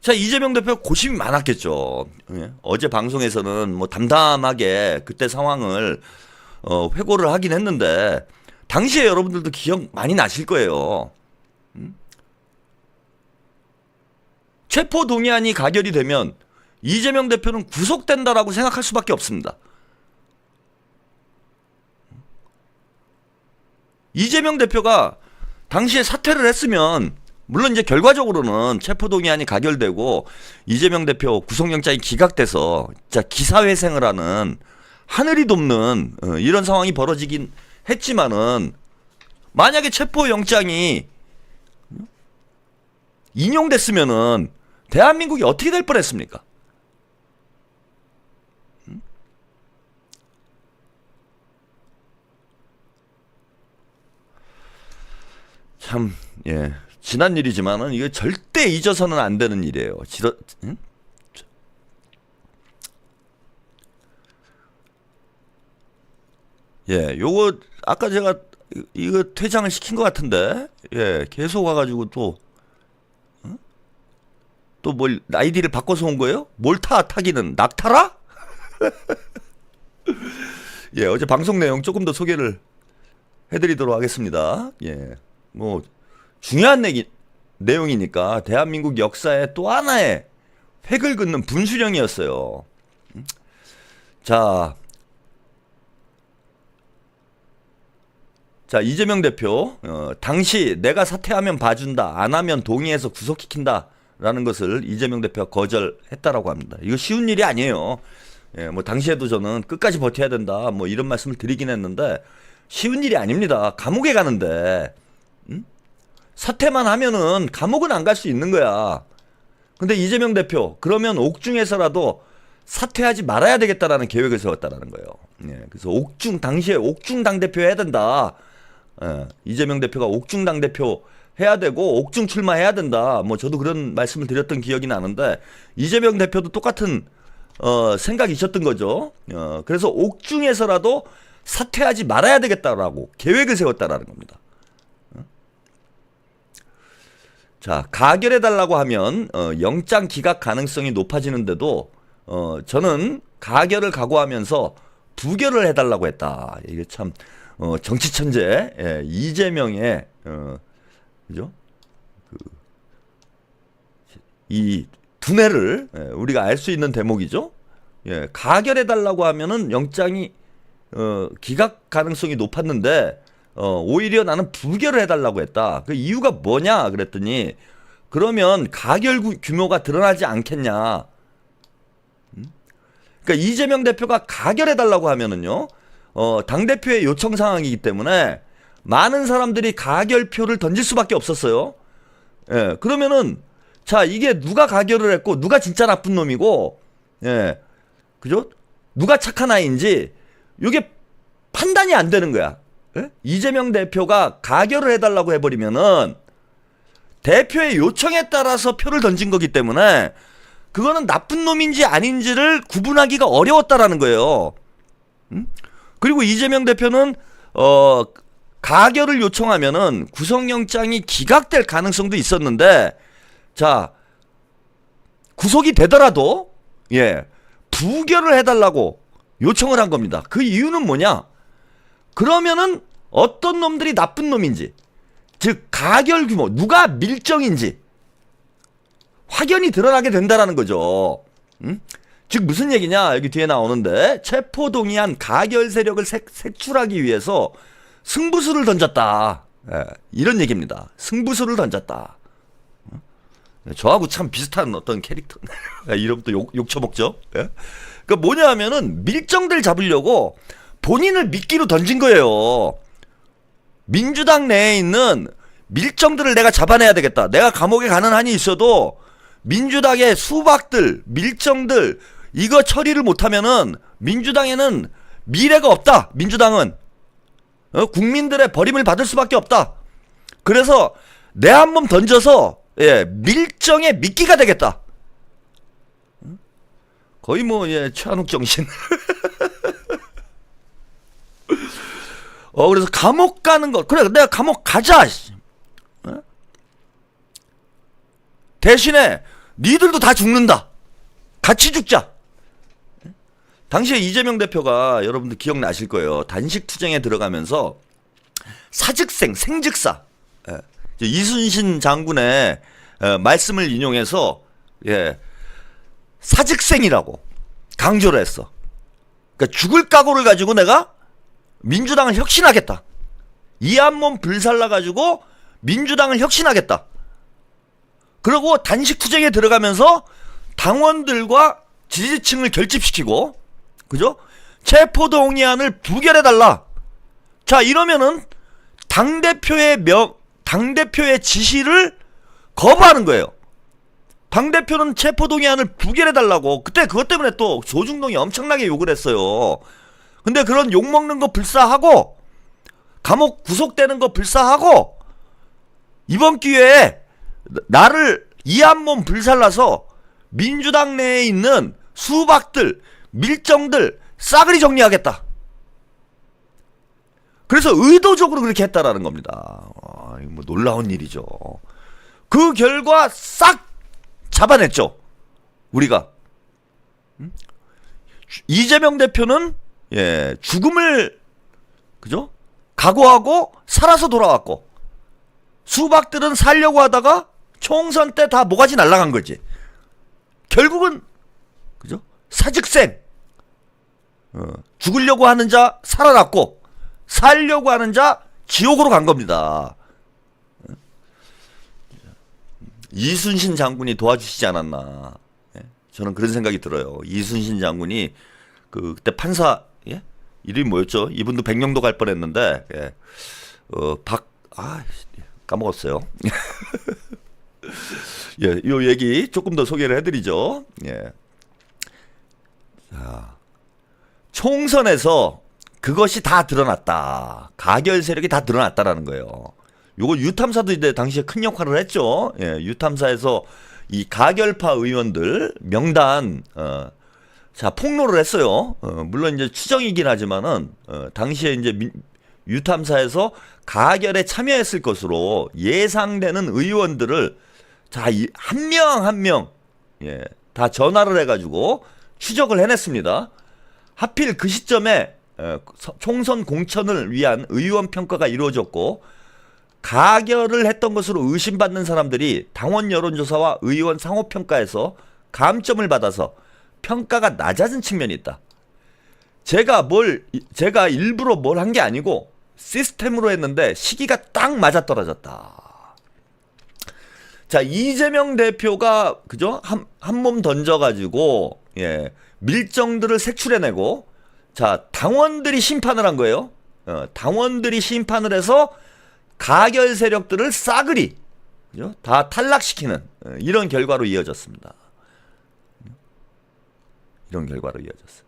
Speaker 2: 자, 이재명 대표 고심이 많았겠죠. 어제 방송에서는 뭐 담담하게 그때 상황을 회고를 하긴 했는데 당시에 여러분들도 기억 많이 나실 거예요. 체포 동의안이 가결이 되면 이재명 대표는 구속된다라고 생각할 수밖에 없습니다. 이재명 대표가 당시에 사퇴를 했으면 물론 이제 결과적으로는 체포동의안이 가결되고 이재명 대표 구속영장이 기각돼서 진짜 기사회생을 하는 하늘이 돕는 이런 상황이 벌어지긴 했지만은 만약에 체포영장이 인용됐으면은 대한민국이 어떻게 될 뻔했습니까? 참, 예. 지난 일이지만은 이거 절대 잊어서는 안 되는 일이에요. 응? 예, 요거 아까 제가 이거 퇴장을 시킨 것 같은데, 예, 계속 와가지고 또 뭘 아이디를 바꿔서 온 거예요? 뭘 타기는 낙타라? 예, 어제 방송 내용 조금 더 소개를 해드리도록 하겠습니다. 예, 뭐 중요한 내용이니까 대한민국 역사의 또 하나의 획을 긋는 분수령이었어요. 자, 이재명 대표 당시 내가 사퇴하면 봐준다, 안 하면 동의해서 구속시킨다 라는 것을 이재명 대표가 거절했다라고 합니다. 이거 쉬운 일이 아니에요. 예, 뭐 당시에도 저는 끝까지 버텨야 된다 뭐 이런 말씀을 드리긴 했는데 쉬운 일이 아닙니다. 감옥에 가는데 사퇴만 하면은 감옥은 안 갈 수 있는 거야. 근데 이재명 대표 그러면 옥중에서라도 사퇴하지 말아야 되겠다라는 계획을 세웠다라는 거예요. 예, 그래서 당시에 옥중 당대표 해야 된다. 예, 이재명 대표가 옥중 당대표 해야 되고 옥중 출마해야 된다. 뭐 저도 그런 말씀을 드렸던 기억이 나는데 이재명 대표도 똑같은 생각이셨던 거죠. 그래서 옥중에서라도 사퇴하지 말아야 되겠다라고 계획을 세웠다라는 겁니다. 자, 가결해달라고 하면 영장 기각 가능성이 높아지는데도 저는 가결을 각오하면서 부결을 해달라고 했다. 이게 참 정치 천재 이재명의 그죠? 이 두뇌를 우리가 알 수 있는 대목이죠. 예, 가결해달라고 하면은 영장이 기각 가능성이 높았는데 오히려 나는 부결을 해달라고 했다. 그 이유가 뭐냐 그랬더니 그러면 가결 규모가 드러나지 않겠냐. 그러니까 이재명 대표가 가결해달라고 하면은요, 당대표의 요청 상황이기 때문에 많은 사람들이 가결표를 던질 수밖에 없었어요. 예, 그러면은 자, 이게 누가 가결을 했고 누가 진짜 나쁜 놈이고, 예, 그죠? 누가 착한 아이인지 이게 판단이 안 되는 거야. 예? 이재명 대표가 가결을 해달라고 해버리면은 대표의 요청에 따라서 표를 던진 거기 때문에 그거는 나쁜 놈인지 아닌지를 구분하기가 어려웠다라는 거예요. 그리고 이재명 대표는 가결을 요청하면은 구속영장이 기각될 가능성도 있었는데, 자, 구속이 되더라도 예, 부결을 해달라고 요청을 한 겁니다. 그 이유는 뭐냐? 그러면은 어떤 놈들이 나쁜 놈인지, 즉 가결 규모, 누가 밀정인지 확연히 드러나게 된다라는 거죠. 즉 무슨 얘기냐? 여기 뒤에 나오는데 체포동의안 가결 세력을 색출하기 위해서 승부수를 던졌다. 예, 이런 얘기입니다. 승부수를 던졌다. 저하고 참 비슷한 어떤 캐릭터. 이름부터 욕 처먹죠. 예? 그러니까 뭐냐 하면은 밀정들 잡으려고 본인을 미끼로 던진 거예요. 민주당 내에 있는 밀정들을 내가 잡아내야 되겠다. 내가 감옥에 가는 한이 있어도 민주당의 수박들, 밀정들 이거 처리를 못하면은 민주당에는 미래가 없다. 민주당은 국민들의 버림을 받을 수밖에 없다. 그래서 내 한 몸 던져서 예, 밀정의 미끼가 되겠다. 거의 뭐, 예, 최한욱 정신. 그래서 감옥 가는 거, 그래, 내가 감옥 가자. 대신에, 니들도 다 죽는다. 같이 죽자. 당시에 이재명 대표가 여러분들 기억나실 거예요. 단식 투쟁에 들어가면서 사즉생, 생즉사. 이순신 장군의 말씀을 인용해서, 예, 사즉생이라고 강조를 했어. 그러니까 죽을 각오를 가지고 내가 민주당을 혁신하겠다. 이한몸 불살라 가지고 민주당을 혁신하겠다. 그리고 단식 투쟁에 들어가면서 당원들과 지지층을 결집시키고, 그죠? 체포동의안을 부결해달라. 자, 이러면은 당대표의 지시를 거부하는 거예요. 당대표는 체포동의안을 부결해달라고. 그때 그것 때문에 또 조중동이 엄청나게 욕을 했어요. 근데 그런 욕먹는 거 불사하고, 감옥 구속되는 거 불사하고, 이번 기회에 나를 이한몸 불살라서 민주당 내에 있는 수박들, 밀정들 싸그리 정리하겠다. 그래서 의도적으로 그렇게 했다라는 겁니다. 뭐 놀라운 일이죠. 그 결과 싹 잡아냈죠. 우리가. 이재명 대표는, 예, 죽음을, 그죠? 각오하고 살아서 돌아왔고, 수박들은 살려고 하다가 총선 때 다 모가지 날아간 거지. 결국은, 그죠? 사즉생. 죽으려고 하는 자 살아났고, 살려고 하는 자 지옥으로 간 겁니다. 이순신 장군이 도와주시지 않았나. 저는 그런 생각이 들어요. 이순신 장군이 그때 판사, 예? 이름이 뭐였죠? 이분도 백령도 갈 뻔했는데, 예. 까먹었어요. 예, 요 얘기 조금 더 소개를 해드리죠. 예. 자, 총선에서 그것이 다 드러났다. 가결 세력이 다 드러났다라는 거예요. 요거 유탐사도 이제 당시에 큰 역할을 했죠. 예, 유탐사에서 이 가결파 의원들 명단, 자, 폭로를 했어요. 물론 이제 추정이긴 하지만은, 당시에 이제 유탐사에서 가결에 참여했을 것으로 예상되는 의원들을 자, 한 명 한 명, 예, 다 전화를 해가지고 추적을 해냈습니다. 하필 그 시점에 총선 공천을 위한 의원 평가가 이루어졌고, 가결을 했던 것으로 의심받는 사람들이 당원 여론조사와 의원 상호평가에서 감점을 받아서 평가가 낮아진 측면이 있다. 제가 일부러 뭘 한 게 아니고 시스템으로 했는데 시기가 딱 맞아떨어졌다. 자, 이재명 대표가, 그죠? 한 몸 던져가지고, 예, 밀정들을 색출해내고, 자, 당원들이 심판을 한 거예요. 당원들이 심판을 해서 가결 세력들을 싸그리, 그죠? 다 탈락시키는, 이런 결과로 이어졌습니다. 이런 결과로 이어졌어요.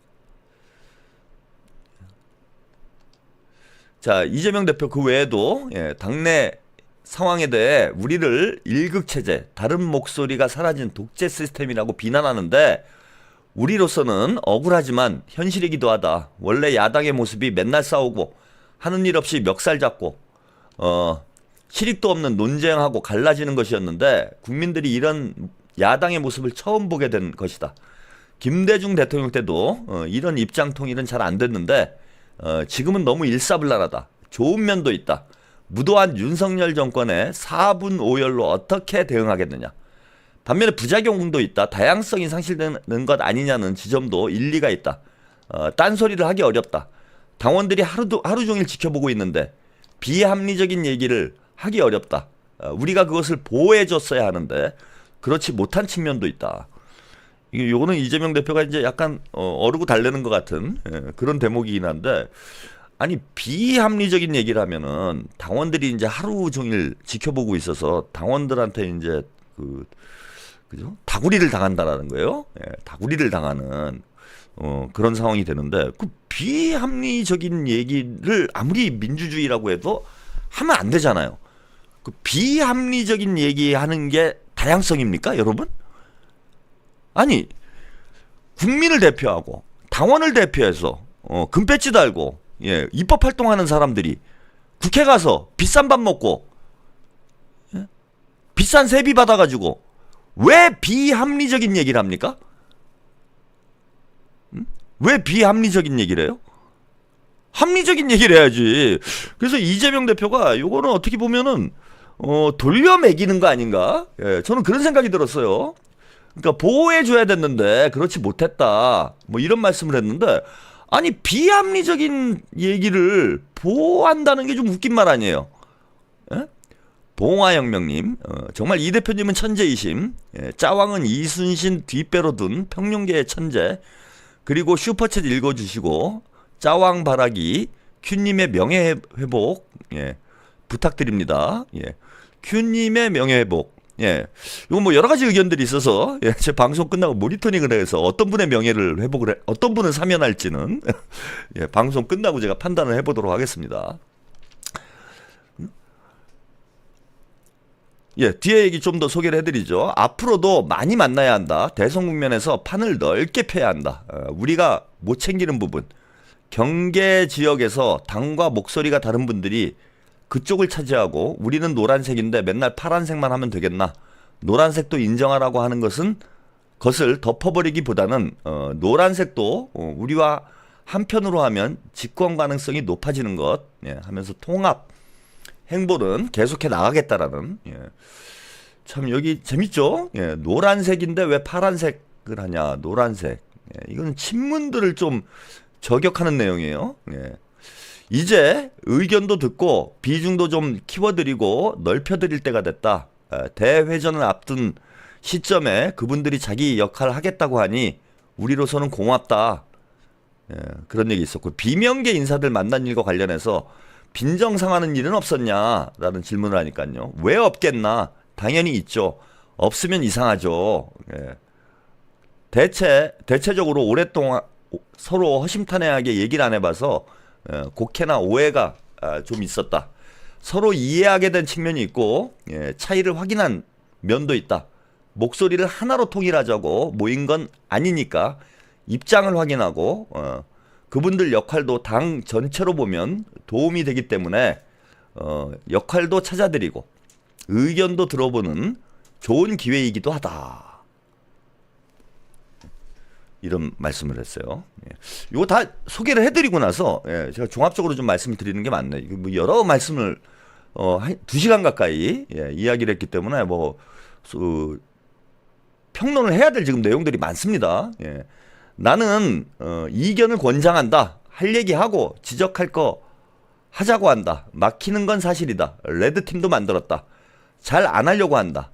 Speaker 2: 자, 이재명 대표 그 외에도, 예, 당내 상황에 대해 우리를 일극체제, 다른 목소리가 사라진 독재 시스템이라고 비난하는데, 우리로서는 억울하지만 현실이기도 하다. 원래 야당의 모습이 맨날 싸우고 하는 일 없이 멱살 잡고 실익도 없는 논쟁하고 갈라지는 것이었는데, 국민들이 이런 야당의 모습을 처음 보게 된 것이다. 김대중 대통령 때도 이런 입장 통일은 잘 안 됐는데, 지금은 너무 일사불란하다. 좋은 면도 있다. 무도한 윤석열 정권의 4분 5열로 어떻게 대응하겠느냐. 반면에 부작용도 있다. 다양성이 상실되는 것 아니냐는 지점도 일리가 있다. 딴소리를 하기 어렵다. 당원들이 하루 종일 지켜보고 있는데 비합리적인 얘기를 하기 어렵다. 우리가 그것을 보호해줬어야 하는데 그렇지 못한 측면도 있다. 요거는 이재명 대표가 이제 약간 어르고 달래는 것 같은, 그런 대목이긴 한데, 아니, 비합리적인 얘기를 하면은 당원들이 이제 하루 종일 지켜보고 있어서 당원들한테 이제 그죠? 다구리를 당한다라는 거예요. 예, 다구리를 당하는 그런 상황이 되는데, 그 비합리적인 얘기를 아무리 민주주의라고 해도 하면 안 되잖아요. 그 비합리적인 얘기하는 게 다양성입니까, 여러분? 아니, 국민을 대표하고 당원을 대표해서 금배지 달고 예, 입법 활동하는 사람들이 국회 가서 비싼 밥 먹고 예? 비싼 세비 받아가지고 왜 비합리적인 얘기를 합니까? 왜 비합리적인 얘기를 해요? 합리적인 얘기를 해야지. 그래서 이재명 대표가 요거는 어떻게 보면은 돌려 매기는 거 아닌가? 예, 저는 그런 생각이 들었어요. 그러니까 보호해줘야 됐는데 그렇지 못했다. 뭐 이런 말씀을 했는데 아니 비합리적인 얘기를 보호한다는 게 좀 웃긴 말 아니에요. 예? 봉화혁명님 정말 이 대표님은 천재이심. 예, 짜왕은 이순신 뒷배로 둔 평론계의 천재. 그리고 슈퍼챗 읽어주시고 짜왕 바라기 큐님의 명예회복 예, 부탁드립니다. 예, 큐님의 명예회복. 예, 이거 뭐 여러 가지 의견들이 있어서 예, 제 방송 끝나고 모니터링을 해서 어떤 분의 명예를 회복을 해, 어떤 분은 사면할지는 예, 방송 끝나고 제가 판단을 해보도록 하겠습니다. 예, 뒤에 얘기 좀 더 소개를 해드리죠. 앞으로도 많이 만나야 한다. 대선 국면에서 판을 넓게 펴야 한다. 우리가 못 챙기는 부분, 경계 지역에서 당과 목소리가 다른 분들이 그쪽을 차지하고 우리는 노란색인데 맨날 파란색만 하면 되겠나? 노란색도 인정하라고 하는 것을 덮어버리기보다는 노란색도 우리와 한편으로 하면 집권 가능성이 높아지는 것 예, 하면서 통합 행보는 계속해 나가겠다라는 예. 참 여기 재밌죠? 예, 노란색인데 왜 파란색을 하냐? 노란색 예, 이건 친문들을 좀 저격하는 내용이에요. 예. 이제 의견도 듣고 비중도 좀 키워드리고 넓혀드릴 때가 됐다. 대회전을 앞둔 시점에 그분들이 자기 역할을 하겠다고 하니 우리로서는 고맙다. 예, 그런 얘기 있었고 비명계 인사들 만난 일과 관련해서 빈정상하는 일은 없었냐라는 질문을 하니까요. 왜 없겠나? 당연히 있죠. 없으면 이상하죠. 예. 대체적으로 오랫동안 서로 허심탄회하게 얘기를 안 해봐서 곡해나 오해가 좀 있었다. 서로 이해하게 된 측면이 있고 차이를 확인한 면도 있다. 목소리를 하나로 통일하자고 모인 건 아니니까 입장을 확인하고 그분들 역할도 당 전체로 보면 도움이 되기 때문에 역할도 찾아드리고 의견도 들어보는 좋은 기회이기도 하다. 이런 말씀을 했어요. 이거 다 소개를 해드리고 나서 제가 종합적으로 좀 말씀을 드리는 게 맞네. 뭐 여러 말씀을 2시간 가까이 이야기를 했기 때문에 뭐 평론을 해야 될 지금 내용들이 많습니다. 나는 이견을 권장한다. 할 얘기하고 지적할 거 하자고 한다. 막히는 건 사실이다. 레드팀도 만들었다. 잘 안 하려고 한다.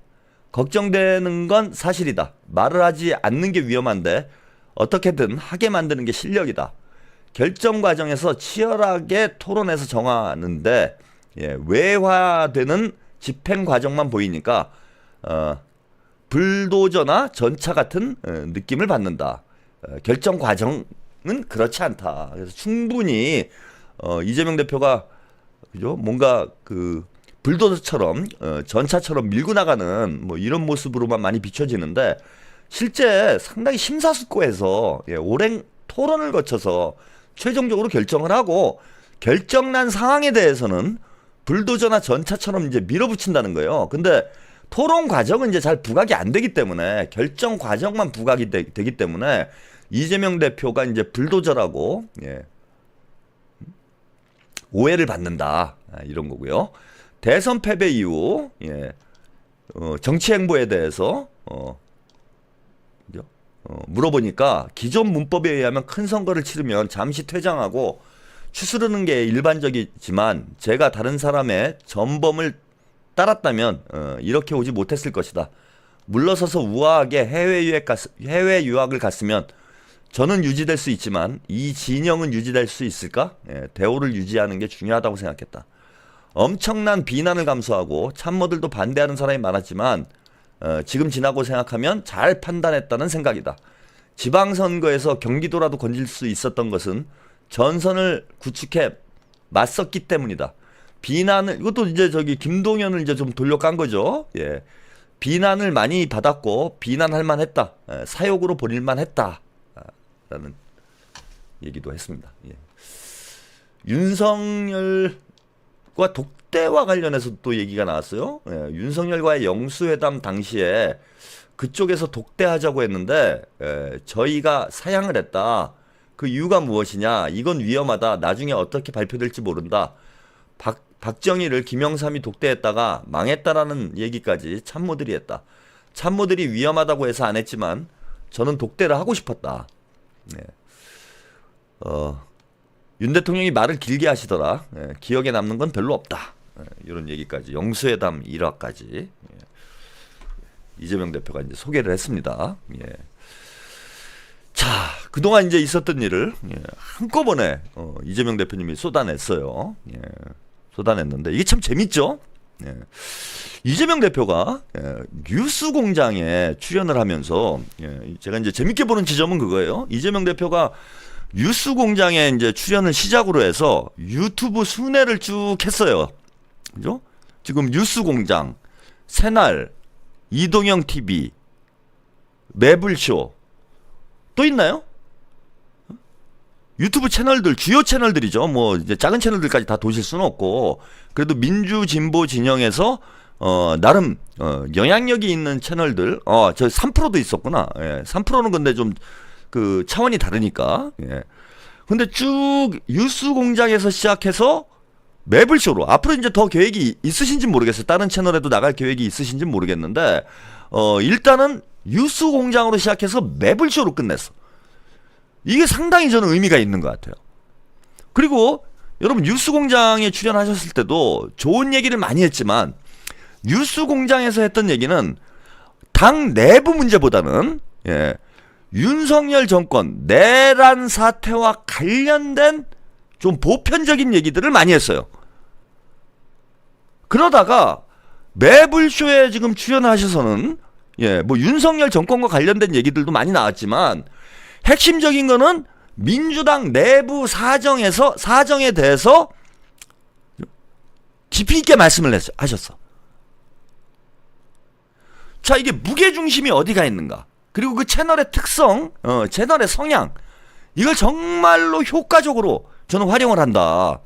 Speaker 2: 걱정되는 건 사실이다. 말을 하지 않는 게 위험한데 어떻게든 하게 만드는 게 실력이다. 결정 과정에서 치열하게 토론해서 정하는데 외화되는 집행 과정만 보이니까 불도저나 전차 같은 느낌을 받는다. 결정 과정은 그렇지 않다. 그래서 충분히 이재명 대표가 그죠? 뭔가 그 불도저처럼 전차처럼 밀고 나가는 뭐 이런 모습으로만 많이 비춰지는데 실제 상당히 심사숙고해서 오랜 토론을 거쳐서 최종적으로 결정을 하고 결정난 상황에 대해서는 불도저나 전차처럼 이제 밀어붙인다는 거예요. 근데 토론 과정은 이제 잘 부각이 안 되기 때문에 결정 과정만 부각이 되기 때문에 이재명 대표가 이제 불도저라고 오해를 받는다 이런 거고요. 대선 패배 이후 정치 행보에 대해서 물어보니까 기존 문법에 의하면 큰 선거를 치르면 잠시 퇴장하고 추스르는 게 일반적이지만 제가 다른 사람의 전범을 따랐다면 이렇게 오지 못했을 것이다. 물러서서 우아하게 해외 유학을 갔으면 저는 유지될 수 있지만 이 진영은 유지될 수 있을까? 대우를 유지하는 게 중요하다고 생각했다. 엄청난 비난을 감수하고 참모들도 반대하는 사람이 많았지만 지금 지나고 생각하면 잘 판단했다는 생각이다. 지방선거에서 경기도라도 건질 수 있었던 것은 전선을 구축해 맞섰기 때문이다. 비난을 이것도 이제 저기 김동연을 이제 좀 돌려깐 거죠. 예. 비난을 많이 받았고 비난할 만했다. 예. 사욕으로 버릴 만했다. 라는 얘기도 했습니다. 예. 윤석열과 독대와 관련해서 또 얘기가 나왔어요. 예. 윤석열과의 영수회담 당시에 그쪽에서 독대하자고 했는데 저희가 사양을 했다. 그 이유가 무엇이냐? 이건 위험하다. 나중에 어떻게 발표될지 모른다. 박정희를 김영삼이 독대했다가 망했다라는 얘기까지 참모들이 했다. 참모들이 위험하다고 해서 안 했지만 저는 독대를 하고 싶었다. 네. 윤 대통령이 말을 길게 하시더라. 기억에 남는 건 별로 없다. 이런 얘기까지 영수회담 일화까지 이재명 대표가 이제 소개를 했습니다. 예. 자, 그동안 이제 있었던 일을 한꺼번에 이재명 대표님이 쏟아냈어요. 예. 쏟아냈는데 이게 참 재밌죠? 예. 이재명 대표가 뉴스공장에 출연을 하면서 제가 이제 재밌게 보는 지점은 그거예요. 이재명 대표가 뉴스공장에 이제 출연을 시작으로 해서 유튜브 순회를 쭉 했어요. 그죠? 지금 뉴스공장, 새날, 이동영 TV, 매블쇼 또 있나요? 유튜브 채널들, 주요 채널들이죠. 뭐 이제 작은 채널들까지 다 도실 수는 없고 그래도 민주 진보 진영에서 나름 영향력이 있는 채널들, 저 3%도 있었구나. 예, 3%는 근데 좀 그 차원이 다르니까. 예. 근데 쭉 뉴스공장에서 시작해서 매블쇼로 앞으로 이제 더 계획이 있으신지 모르겠어요. 다른 채널에도 나갈 계획이 있으신지 모르겠는데 일단은 뉴스공장으로 시작해서 매블쇼로 끝냈어. 이게 상당히 저는 의미가 있는 것 같아요. 그리고 여러분 뉴스공장에 출연하셨을 때도 좋은 얘기를 많이 했지만 뉴스공장에서 했던 얘기는 당 내부 문제보다는 윤석열 정권 내란 사태와 관련된 좀 보편적인 얘기들을 많이 했어요. 그러다가 매블쇼에 지금 출연하셔서는 뭐 윤석열 정권과 관련된 얘기들도 많이 나왔지만 핵심적인 거는 민주당 내부 사정에 대해서 깊이 있게 말씀을 하셨어. 자, 이게 무게중심이 어디가 있는가? 그리고 그 채널의 특성, 채널의 성향, 이걸 정말로 효과적으로 저는 활용을 한다.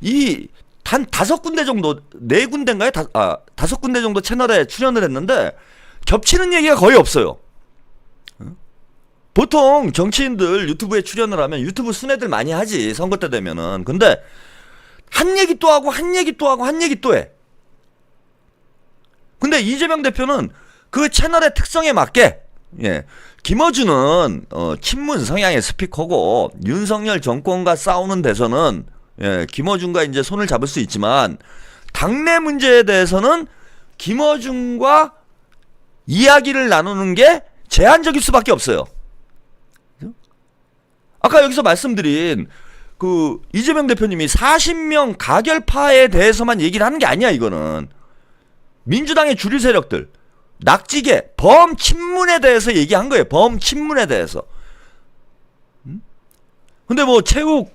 Speaker 2: 이 단 5군데 정도, 4군데인가요? 5군데 정도 채널에 출연을 했는데 겹치는 얘기가 거의 없어요. 보통 정치인들 유튜브에 출연을 하면 유튜브 순회들 많이 하지, 선거 때 되면은. 근데 한 얘기 또 하고 한 얘기 또 하고 한 얘기 또 해. 근데 이재명 대표는 그 채널의 특성에 맞게 김어준은 친문 성향의 스피커고 윤석열 정권과 싸우는 데서는 김어준과 이제 손을 잡을 수 있지만 당내 문제에 대해서는 김어준과 이야기를 나누는 게 제한적일 수밖에 없어요. 아까 여기서 말씀드린 그 이재명 대표님이 40명 가결파에 대해서만 얘기를 하는 게 아니야. 이거는 민주당의 주류 세력들, 낙지계, 범친문에 대해서 얘기한 거예요. 범친문에 대해서. 근데 뭐 최욱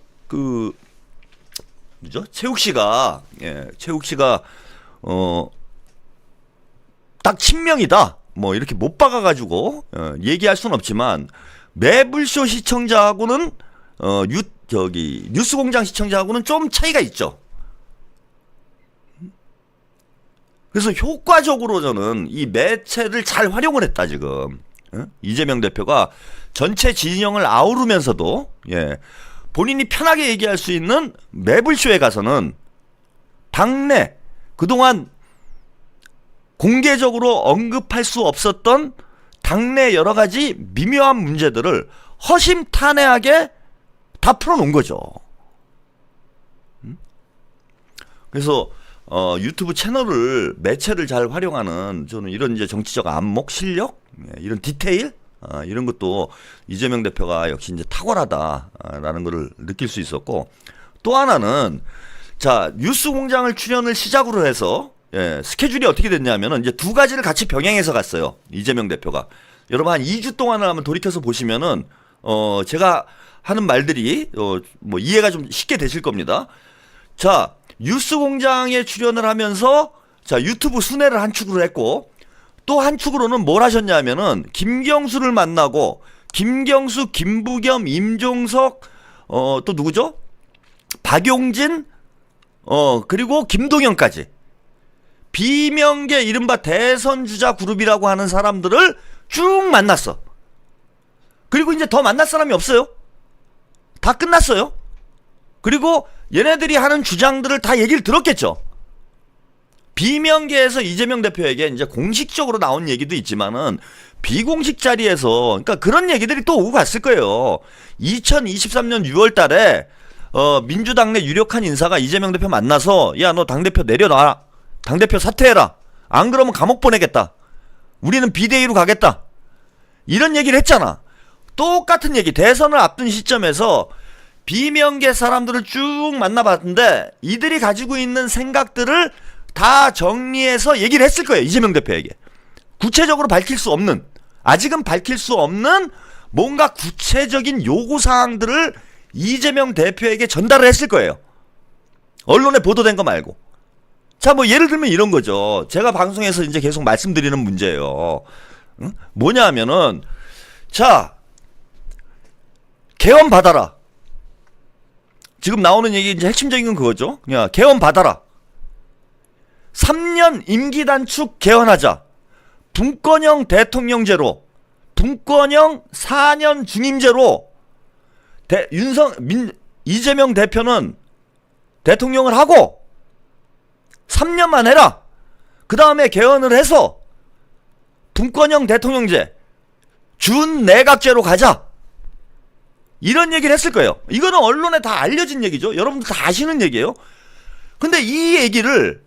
Speaker 2: 씨가 딱 친명이다 뭐 이렇게 못 박아가지고 얘기할 수는 없지만 매블쇼 시청자하고는 뉴스공장 시청자하고는 좀 차이가 있죠. 그래서 효과적으로 저는 이 매체를 잘 활용을 했다 지금. 이재명 대표가 전체 진영을 아우르면서도 본인이 편하게 얘기할 수 있는 매블쇼에 가서는 당내 그동안 공개적으로 언급할 수 없었던 당내 여러 가지 미묘한 문제들을 허심탄회하게 다 풀어놓은 거죠. 그래서 유튜브 채널을 매체를 잘 활용하는 저는 이런 이제 정치적 안목, 실력, 이런 디테일 이런 것도 이재명 대표가 역시 이제 탁월하다라는 것을 느낄 수 있었고 또 하나는 자 뉴스공장을 출연을 시작으로 해서 스케줄이 어떻게 됐냐면은 이제 두 가지를 같이 병행해서 갔어요. 이재명 대표가. 여러분 한 2주 동안을 한번 돌이켜서 보시면은 제가 하는 말들이 뭐 이해가 좀 쉽게 되실 겁니다. 자 뉴스공장에 출연을 하면서 자 유튜브 순회를 한 축으로 했고 또 한 축으로는 뭘 하셨냐면은 김경수를 만나고 김경수, 김부겸, 임종석 또 누구죠? 박용진 그리고 김동연까지 비명계 이른바 대선 주자 그룹이라고 하는 사람들을 쭉 만났어. 그리고 이제 더 만날 사람이 없어요. 다 끝났어요. 그리고 얘네들이 하는 주장들을 다 얘기를 들었겠죠. 비명계에서 이재명 대표에게 이제 공식적으로 나온 얘기도 있지만은 비공식 자리에서 그러니까 그런 얘기들이 또 오고 갔을 거예요. 2023년 6월 달에 민주당 내 유력한 인사가 이재명 대표 만나서 야, 너 당대표 내려놔. 당대표 사퇴해라. 안 그러면 감옥 보내겠다. 우리는 비대위로 가겠다. 이런 얘기를 했잖아. 똑같은 얘기. 대선을 앞둔 시점에서 비명계 사람들을 쭉 만나봤는데 이들이 가지고 있는 생각들을 다 정리해서 얘기를 했을 거예요. 이재명 대표에게. 구체적으로 밝힐 수 없는, 아직은 밝힐 수 없는 뭔가 구체적인 요구사항들을 이재명 대표에게 전달을 했을 거예요. 언론에 보도된 거 말고. 자, 뭐 예를 들면 이런 거죠. 제가 방송에서 이제 계속 말씀드리는 문제예요. 응? 뭐냐 하면은 자, 개헌 받아라. 지금 나오는 얘기 이제 핵심적인 건 그거죠. 그냥 개헌 받아라. 3년 임기 단축 개헌하자. 분권형 대통령제로, 분권형 4년 중임제로 이재명 대표는 대통령을 하고 3년만 해라. 그 다음에 개헌을 해서 분권형 대통령제, 준 내각제로 가자. 이런 얘기를 했을 거예요. 이거는 언론에 다 알려진 얘기죠. 여러분들 다 아시는 얘기예요. 근데 이 얘기를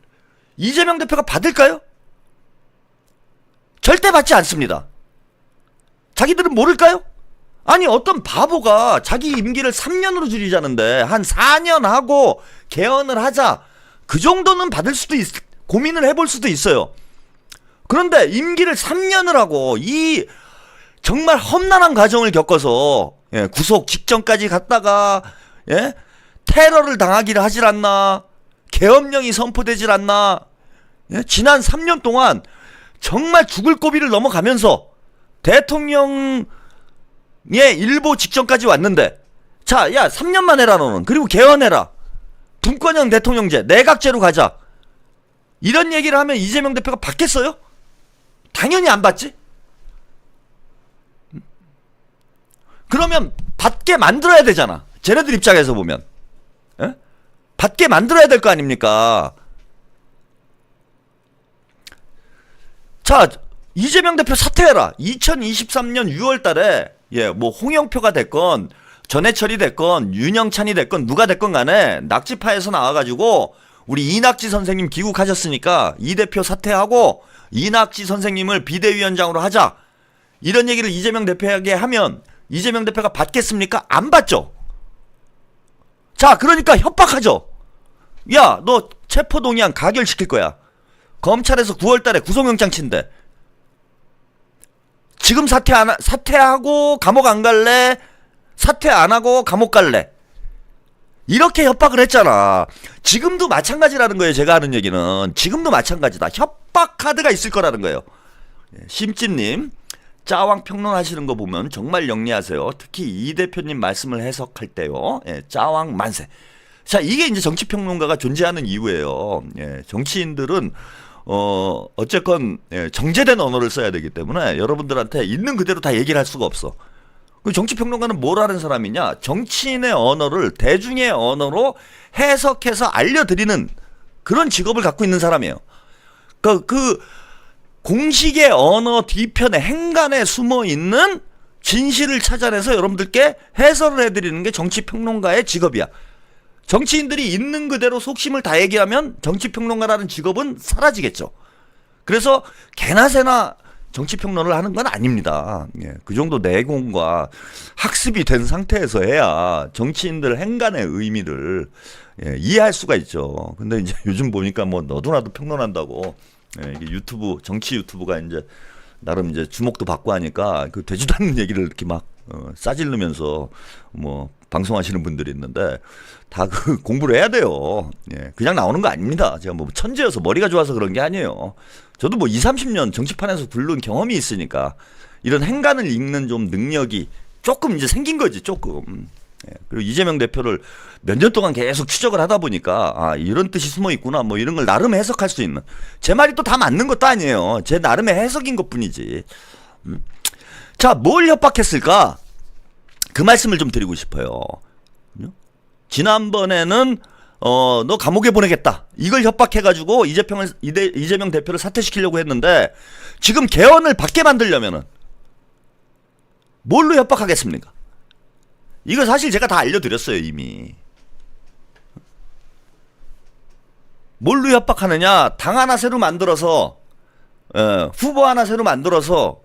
Speaker 2: 이재명 대표가 받을까요? 절대 받지 않습니다. 자기들은 모를까요? 아니 어떤 바보가 자기 임기를 3년으로 줄이자는데 한 4년 하고 개헌을 하자. 그 정도는 받을 수도 고민을 해볼 수도 있어요. 그런데 임기를 3년을 하고 이 정말 험난한 과정을 겪어서 구속 직전까지 갔다가 테러를 당하기를 하질 않나, 계엄령이 선포되질 않나, 지난 3년 동안 정말 죽을 고비를 넘어가면서 대통령의 일보 직전까지 왔는데, 자, 야 3년만 해라 너는. 그리고 개헌해라. 분권형 대통령제, 내각제로 가자. 이런 얘기를 하면 이재명 대표가 받겠어요? 당연히 안 받지. 그러면 받게 만들어야 되잖아. 쟤네들 입장에서 보면. 받게 만들어야 될 거 아닙니까? 자, 이재명 대표 사퇴해라. 2023년 6월 달에 뭐 홍영표가 됐건 전해철이 됐건 윤영찬이 됐건 누가 됐건 간에 낙지파에서 나와가지고 우리 이낙지 선생님 귀국하셨으니까 이 대표 사퇴하고 이낙지 선생님을 비대위원장으로 하자. 이런 얘기를 이재명 대표에게 하면 이재명 대표가 받겠습니까? 안 받죠. 자, 그러니까 협박하죠. 야, 너 체포동의안 가결시킬 거야. 검찰에서 9월달에 구속영장 친대. 지금 사퇴하고 감옥 안 갈래? 사퇴 안 하고 감옥 갈래? 이렇게 협박을 했잖아. 지금도 마찬가지라는 거예요. 제가 하는 얘기는 지금도 마찬가지다. 협박 카드가 있을 거라는 거예요. 심찌님, 짜왕 평론하시는 거 보면 정말 영리하세요. 특히 이 대표님 말씀을 해석할 때요. 짜왕 만세. 자, 이게 이제 정치평론가가 존재하는 이유예요. 정치인들은 어쨌건 정제된 언어를 써야 되기 때문에 여러분들한테 있는 그대로 다 얘기를 할 수가 없어. 정치평론가는 뭘 하는 사람이냐? 정치인의 언어를 대중의 언어로 해석해서 알려드리는 그런 직업을 갖고 있는 사람이에요. 그 공식의 언어 뒤편에 행간에 숨어있는 진실을 찾아내서 여러분들께 해설을 해드리는 게 정치평론가의 직업이야. 정치인들이 있는 그대로 속심을 다 얘기하면 정치평론가라는 직업은 사라지겠죠. 그래서 개나새나 정치평론을 하는 건 아닙니다. 그 정도 내공과 학습이 된 상태에서 해야 정치인들 행간의 의미를 이해할 수가 있죠. 근데 이제 요즘 보니까 뭐 너도나도 평론한다고 이게 유튜브, 정치 유튜브가 이제 나름 이제 주목도 받고 하니까 그 되지도 않는 얘기를 이렇게 막 싸질르면서 뭐 방송하시는 분들이 있는데 다 그 공부를 해야 돼요. 예, 그냥 나오는 거 아닙니다. 제가 뭐 천재여서 머리가 좋아서 그런 게 아니에요. 저도 뭐 20, 30년 정치판에서 굴른 경험이 있으니까 이런 행간을 읽는 좀 능력이 조금 이제 생긴 거지, 조금. 예, 그리고 이재명 대표를 몇 년 동안 계속 추적을 하다 보니까 아, 이런 뜻이 숨어 있구나, 뭐 이런 걸 나름 해석할 수 있는. 제 말이 또 다 맞는 것도 아니에요. 제 나름의 해석인 것 뿐이지. 자, 뭘 협박했을까? 그 말씀을 좀 드리고 싶어요. 지난번에는 너 감옥에 보내겠다, 이걸 협박해가지고 이재명 대표를 사퇴시키려고 했는데, 지금 개헌을 받게 만들려면은 뭘로 협박하겠습니까? 이거 사실 제가 다 알려드렸어요, 이미. 뭘로 협박하느냐? 당 하나 새로 만들어서, 후보 하나 새로 만들어서,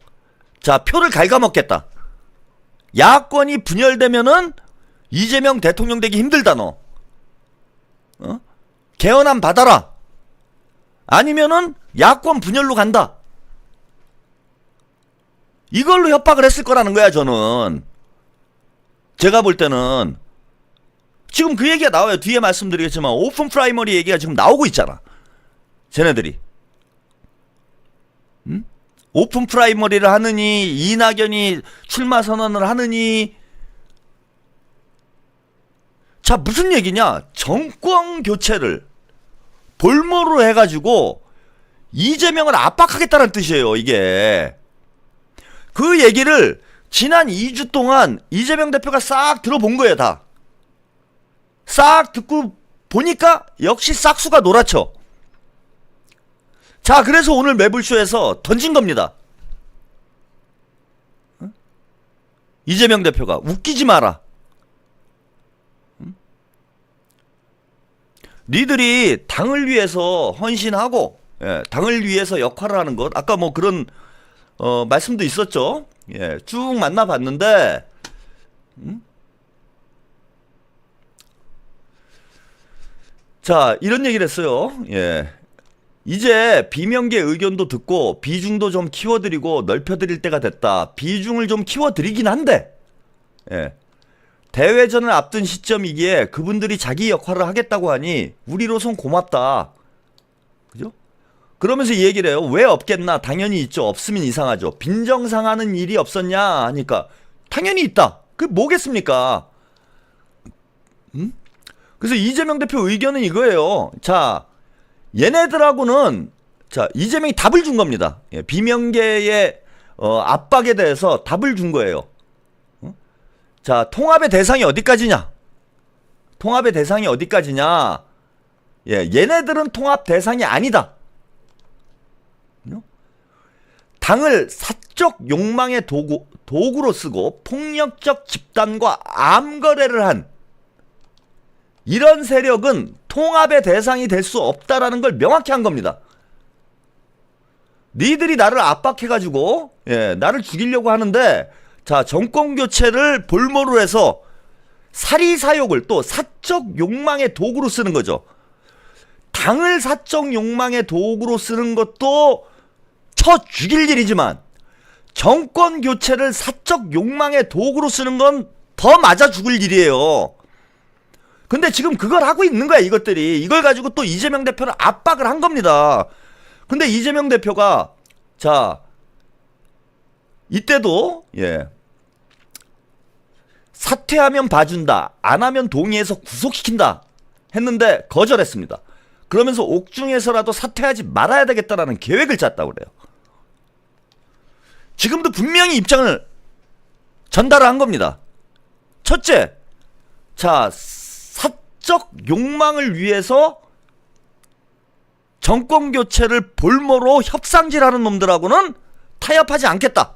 Speaker 2: 자, 표를 갉아먹겠다. 야권이 분열되면은 이재명 대통령 되기 힘들다, 너. 개헌안 받아라. 아니면은 야권 분열로 간다. 이걸로 협박을 했을 거라는 거야, 저는. 제가 볼 때는 지금 그 얘기가 나와요. 뒤에 말씀드리겠지만 오픈 프라이머리 얘기가 지금 나오고 있잖아, 쟤네들이. 오픈 프라이머리를 하느니, 이낙연이 출마 선언을 하느니. 자, 무슨 얘기냐? 정권 교체를 볼모로 해가지고 이재명을 압박하겠다는 뜻이에요, 이게. 그 얘기를 지난 2주 동안 이재명 대표가 싹 들어본 거예요, 다. 싹 듣고 보니까 역시 싹수가 놀아쳐. 자, 그래서 오늘 매불쇼에서 던진 겁니다. 이재명 대표가 웃기지 마라. 니들이 당을 위해서 헌신하고, 예, 당을 위해서 역할을 하는 것, 아까 뭐 그런 말씀도 있었죠. 예, 쭉 만나봤는데, 자, 이런 얘기를 했어요. 예, 이제 비명계 의견도 듣고 비중도 좀 키워드리고 넓혀드릴 때가 됐다. 비중을 좀 키워드리긴 한데, 예, 대회전을 앞둔 시점이기에 그분들이 자기 역할을 하겠다고 하니 우리로선 고맙다. 그죠? 그러면서 이 얘기를 해요. 왜 없겠나? 당연히 있죠. 없으면 이상하죠. 빈정상하는 일이 없었냐 하니까 당연히 있다. 그게 뭐겠습니까? 그래서 이재명 대표 의견은 이거예요. 자, 얘네들하고는, 자, 이재명이 답을 준 겁니다. 예, 비명계의 압박에 대해서 답을 준 거예요. 자, 통합의 대상이 어디까지냐? 통합의 대상이 어디까지냐? 예, 얘네들은 통합 대상이 아니다. 당을 사적 욕망의 도구로 쓰고 폭력적 집단과 암거래를 한 이런 세력은 통합의 대상이 될 수 없다라는 걸 명확히 한 겁니다. 니들이 나를 압박해가지고, 예, 나를 죽이려고 하는데, 자, 정권 교체를 볼모로 해서 사리사욕을 또 사적 욕망의 도구로 쓰는 거죠. 당을 사적 욕망의 도구로 쓰는 것도 쳐 죽일 일이지만 정권 교체를 사적 욕망의 도구로 쓰는 건 더 맞아 죽을 일이에요. 근데 지금 그걸 하고 있는 거야, 이것들이. 이걸 가지고 또 이재명 대표를 압박을 한 겁니다. 근데 이재명 대표가, 자, 이때도, 예, 사퇴하면 봐준다, 안 하면 동의해서 구속시킨다 했는데 거절했습니다. 그러면서 옥중에서라도 사퇴하지 말아야 되겠다라는 계획을 짰다고 그래요. 지금도 분명히 입장을 전달을 한 겁니다. 첫째, 자, 사적 욕망을 위해서 정권 교체를 볼모로 협상질하는 놈들하고는 타협하지 않겠다.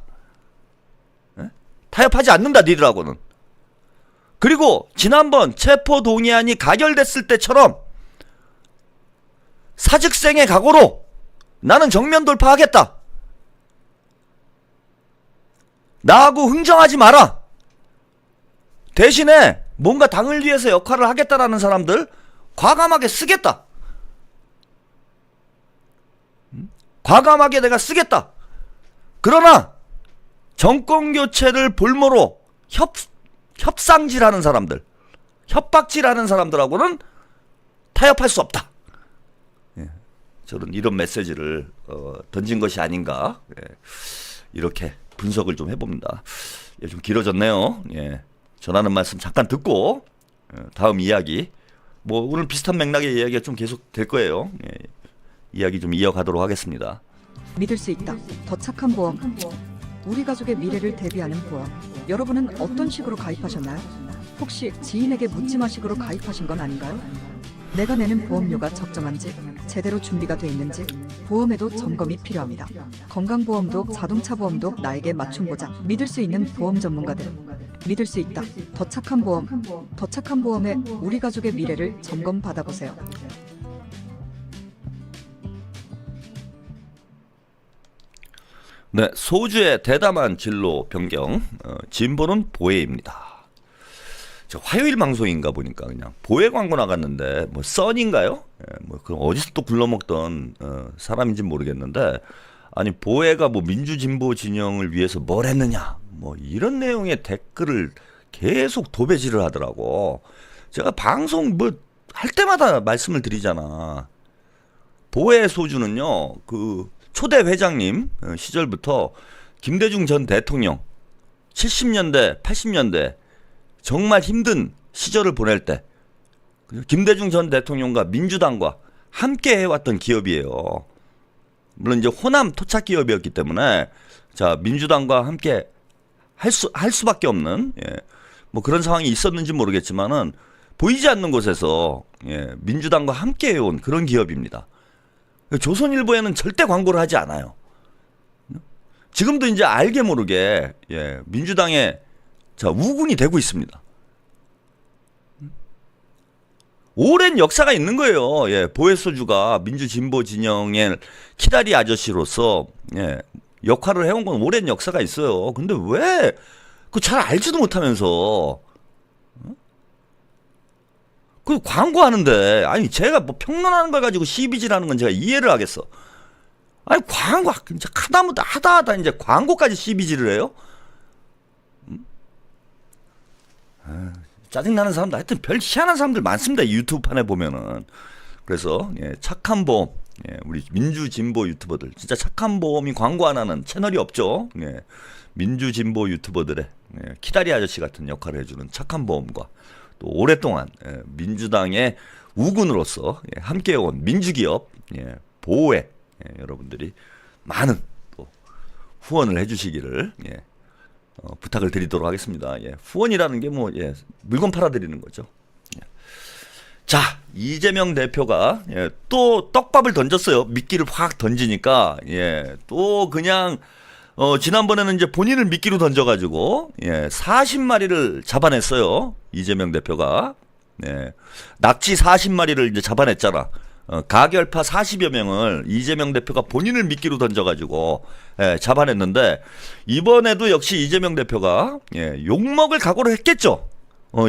Speaker 2: 네? 타협하지 않는다, 니들하고는. 그리고 지난번 체포동의안이 가결됐을 때처럼 사직생의 각오로 나는 정면 돌파하겠다. 나하고 흥정하지 마라. 대신에 뭔가 당을 위해서 역할을 하겠다라는 사람들 과감하게 쓰겠다. 과감하게 내가 쓰겠다. 그러나 정권 교체를 볼모로 협상질하는 사람들, 협박질하는 사람들하고는 타협할 수 없다. 예, 저는 이런 메시지를 던진 것이 아닌가, 예, 이렇게 분석을 좀 해봅니다. 예, 좀 길어졌네요. 예, 전하는 말씀 잠깐 듣고 다음 이야기, 뭐 오늘 비슷한 맥락의 이야기가 좀 계속 될 거예요. 예, 이야기 좀 이어가도록 하겠습니다.
Speaker 8: 믿을 수 있다. 더 착한 보험. 우리 가족의 미래를 대비하는 보험. 여러분은 어떤 식으로 가입하셨나요? 혹시 지인에게 묻지마식으로 가입하신 건 아닌가요? 내가 내는 보험료가 적정한지, 제대로 준비가 돼 있는지, 보험에도 점검이 필요합니다. 건강보험도 자동차 보험도 나에게 맞춤 보장. 믿을 수 있는 보험 전문가들. 믿을 수 있다. 더 착한 보험. 더 착한 보험에 우리 가족의 미래를 점검 받아보세요.
Speaker 2: 네, 소주의 대담한 진로 변경, 진보는 보혜입니다. 저 화요일 방송인가 보니까 그냥 보혜 광고 나갔는데 뭐 써니인가요? 예, 뭐 그럼 어디서 또 굴러먹던 사람인지 모르겠는데, 아니 보혜가 뭐 민주진보 진영을 위해서 뭘 했느냐, 뭐 이런 내용의 댓글을 계속 도배질을 하더라고. 제가 방송 뭐 할 때마다 말씀을 드리잖아. 보혜 소주는요, 그 초대 회장님 시절부터 김대중 전 대통령 70년대, 80년대 정말 힘든 시절을 보낼 때 김대중 전 대통령과 민주당과 함께 해왔던 기업이에요. 물론 이제 호남 토착 기업이었기 때문에 자 민주당과 함께 할 수밖에 없는, 예, 뭐 그런 상황이 있었는지 모르겠지만은 보이지 않는 곳에서, 예, 민주당과 함께 해온 그런 기업입니다. 조선일보에는 절대 광고를 하지 않아요. 지금도 이제 알게 모르게, 예, 민주당의 자 우군이 되고 있습니다. 오랜 역사가 있는 거예요. 예, 보혜소주가 민주진보 진영의 키다리 아저씨로서, 예, 역할을 해온 건 오랜 역사가 있어요. 근데 왜 그 잘 알지도 못하면서 그 광고하는데, 아니 제가 뭐 평론하는 걸 가지고 시비질하는 건 제가 이해를 하겠어. 아니 광고 이제 하다 이제 광고까지 시비질을 해요? 짜증나는 사람들, 하여튼 별 희한한 사람들 많습니다, 이 유튜브 판에 보면은. 그래서, 예, 착한 보험, 예, 우리 민주진보 유튜버들 진짜 착한 보험이 광고 안 하는 채널이 없죠. 예, 민주진보 유튜버들의, 예, 키다리 아저씨 같은 역할을 해주는 착한 보험과 또 오랫동안, 예, 민주당의 우군으로서, 예, 함께해온 민주기업, 예, 보혜, 예, 여러분들이 많은 또 후원을 해주시기를, 예, 부탁을 드리도록 하겠습니다. 예, 후원이라는 게 뭐, 예, 물건 팔아드리는 거죠. 예. 자, 이재명 대표가, 예, 또 떡밥을 던졌어요. 미끼를 확 던지니까, 예, 또 그냥 지난번에는 이제 본인을 미끼로 던져가지고, 예, 40마리를 잡아냈어요. 이재명 대표가. 예, 낙지 40마리를 이제 잡아냈잖아. 가결파 40여 명을 이재명 대표가 본인을 미끼로 던져가지고, 예, 잡아냈는데, 이번에도 역시 이재명 대표가, 예, 욕먹을 각오를 했겠죠.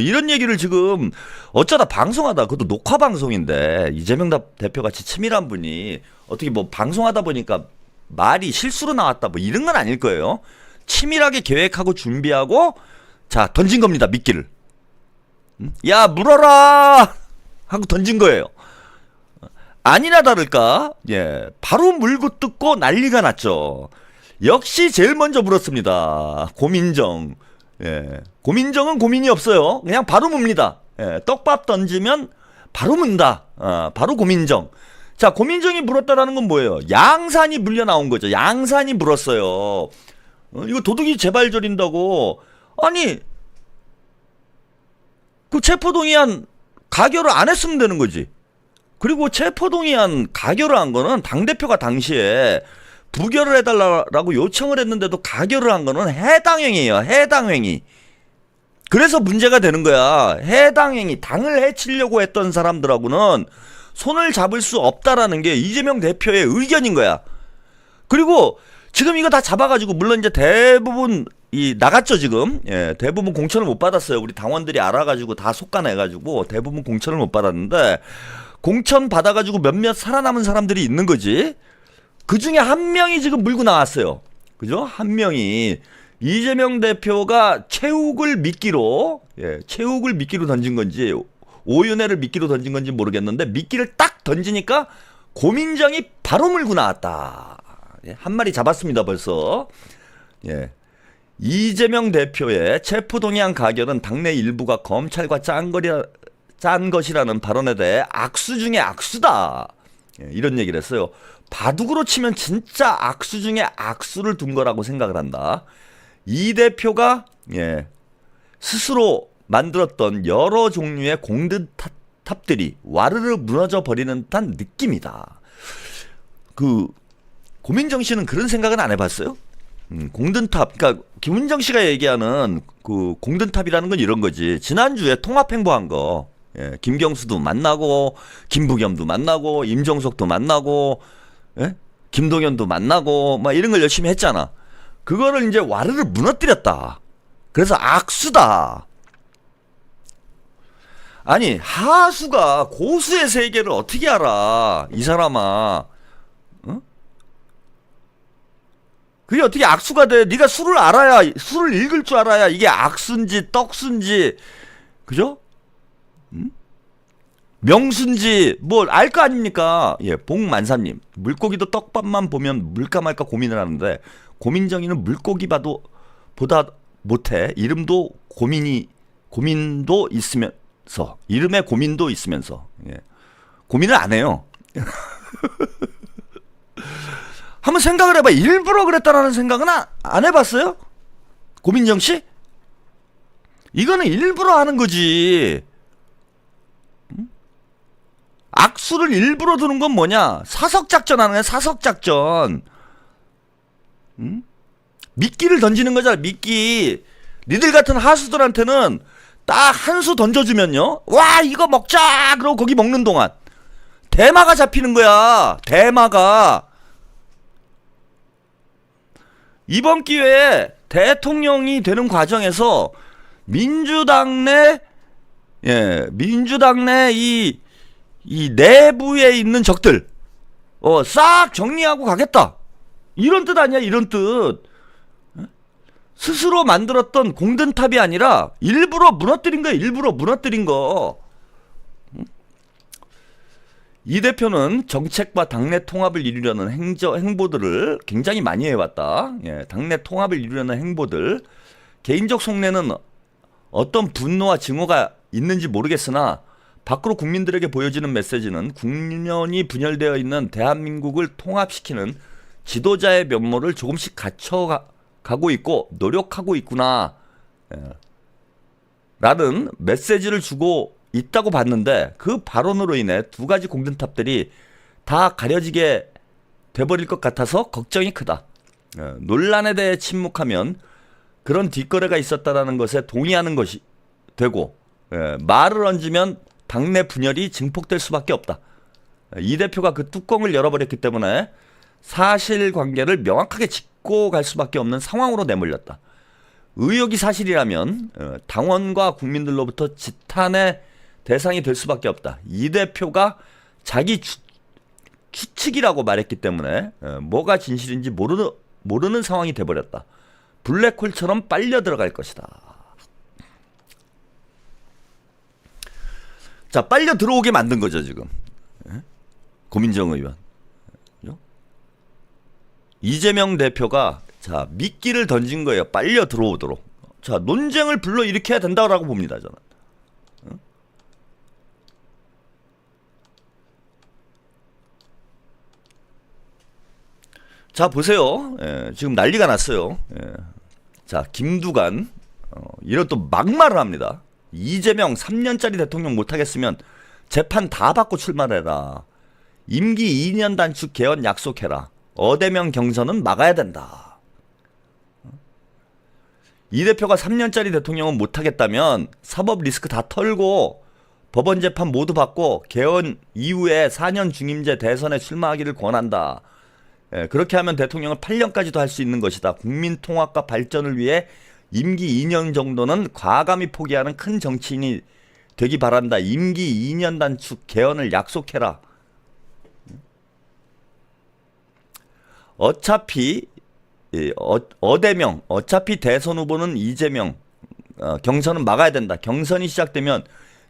Speaker 2: 이런 얘기를 지금 어쩌다 방송하다, 그것도 녹화 방송인데, 이재명 대표같이 치밀한 분이 어떻게 뭐 방송하다 보니까 말이 실수로 나왔다, 뭐 이런 건 아닐 거예요. 치밀하게 계획하고 준비하고, 자, 던진 겁니다, 미끼를. 야, 물어라! 하고 던진 거예요. 아니나 다를까, 예, 바로 물고 뜯고 난리가 났죠. 역시 제일 먼저 물었습니다. 고민정. 예, 고민정은 고민이 없어요. 그냥 바로 묻니다. 예, 떡밥 던지면 바로 문다. 바로 고민정. 자, 고민정이 물었다라는 건 뭐예요? 양산이 물려 나온 거죠. 양산이 물었어요. 이거 도둑이 제발 저린다고. 아니, 그 체포동의안 가결을 안 했으면 되는 거지. 그리고 체포동의안 가결을 한 거는 당대표가 당시에 부결을 해달라고 요청을 했는데도 가결을 한 거는 해당행위예요. 해당행위. 그래서 문제가 되는 거야. 해당행위, 당을 해치려고 했던 사람들하고는 손을 잡을 수 없다라는 게 이재명 대표의 의견인 거야. 그리고 지금 이거 다 잡아가지고, 물론 이제 대부분 나갔죠 지금. 예, 대부분 공천을 못 받았어요. 우리 당원들이 알아가지고 다 속가내가지고 대부분 공천을 못 받았는데, 공천 받아가지고 몇몇 살아남은 사람들이 있는 거지. 그 중에 한 명이 지금 물고 나왔어요. 그죠? 한 명이 이재명 대표가 최욱을 미끼로 최욱을 미끼로 던진 건지 오윤혜를 미끼로 던진 건지 모르겠는데 미끼를 딱 던지니까 고민정이 바로 물고 나왔다. 한 마리 잡았습니다 벌써. 이재명 대표의 체포동의안 가결은 당내 일부가 검찰과 짠 것이라는 발언에 대해 악수 중에 악수다. 이런 얘기를 했어요. 바둑으로 치면 진짜 악수 중에 악수를 둔 거라고 생각을 한다. 이 대표가 스스로 만들었던 여러 종류의 공든탑들이 와르르 무너져 버리는 듯한 느낌이다. 그 고민정 씨는 그런 생각은 안 해봤어요? 공든탑, 그러니까 김은정 씨가 얘기하는 그 공든탑이라는 건 이런 거지. 지난주에 통합행보한 거, 김경수도 만나고, 김부겸도 만나고, 임종석도 만나고, 김동연도 만나고, 막 이런 걸 열심히 했잖아. 그거를 이제 와르르 무너뜨렸다. 그래서 악수다. 아니, 하수가 고수의 세계를 어떻게 알아? 이 사람아. 그게 어떻게 악수가 돼? 네가 술을 알아야, 술을 읽을 줄 알아야 이게 악수인지 떡수인지, 그죠? 명수인지 뭐 알 거 아닙니까? 복만사님, 물고기도 떡밥만 보면 물까 말까 고민을 하는데 고민정이는 물고기 보다 못해. 이름도 고민도 있으면서, 이름에 고민도 있으면서 고민을 안 해요. 한번 생각을 해봐. 일부러 그랬다라는 생각은 안 해봤어요? 고민정 씨? 이거는 일부러 하는 거지. 악수를 일부러 두는 건 뭐냐? 사석작전 하는 거야, 사석작전. 미끼를 던지는 거잖아, 미끼. 니들 같은 하수들한테는 딱 한 수 던져주면요, 와 이거 먹자 그러고 거기 먹는 동안 대마가 잡히는 거야. 대마가. 이번 기회에 대통령이 되는 과정에서 민주당 내 이 내부에 있는 적들 싹 정리하고 가겠다. 이런 뜻 아니야, 이런 뜻. 스스로 만들었던 공든탑이 아니라 일부러 무너뜨린 거야, 일부러 무너뜨린 거. 이 대표는 정책과 당내 통합을 이루려는 행보들을 굉장히 많이 해왔다. 당내 통합을 이루려는 행보들. 개인적 속내는 어떤 분노와 증오가 있는지 모르겠으나 밖으로 국민들에게 보여지는 메시지는 국면이 분열되어 있는 대한민국을 통합시키는 지도자의 면모를 조금씩 갖춰가고 있고 노력하고 있구나 라는 메시지를 주고 있다고 봤는데, 그 발언으로 인해 두 가지 공든탑들이 다 가려지게 돼버릴 것 같아서 걱정이 크다. 논란에 대해 침묵하면 그런 뒷거래가 있었다는 것에 동의하는 것이 되고, 말을 얹으면 당내 분열이 증폭될 수밖에 없다. 이 대표가 그 뚜껑을 열어버렸기 때문에 사실관계를 명확하게 짚고 갈 수밖에 없는 상황으로 내몰렸다. 의혹이 사실이라면 당원과 국민들로부터 지탄의 대상이 될 수밖에 없다. 이 대표가 자기 추측이라고 말했기 때문에 뭐가 진실인지 모르는 상황이 돼버렸다. 블랙홀처럼 빨려 들어갈 것이다. 자, 빨려 들어오게 만든 거죠 지금. 고민정 의원. 이재명 대표가 자 미끼를 던진 거예요. 빨려 들어오도록. 자, 논쟁을 불러일으켜야 된다고 봅니다 저는. 자, 보세요. 지금 난리가 났어요. 자, 김두관 이런 또 막말을 합니다. 이재명 3년짜리 대통령 못하겠으면 재판 다 받고 출마해라. 임기 2년 단축 개헌 약속해라. 어대명 경선은 막아야 된다. 이 대표가 3년짜리 대통령은 못하겠다면 사법 리스크 다 털고 법원 재판 모두 받고 개헌 이후에 4년 중임제 대선에 출마하기를 권한다. 그렇게 하면 대통령을 8년까지도 할 수 있는 것이다. 국민 통합과 발전을 위해 임기 2년 정도는 과감히 포기하는 큰 정치인이 되기 바란다. 임기 2년 단축 개헌을 약속해라. 어차피 어대명 어차피 대선 후보는 이재명 경선은 막아야 된다. 경선이 시작되면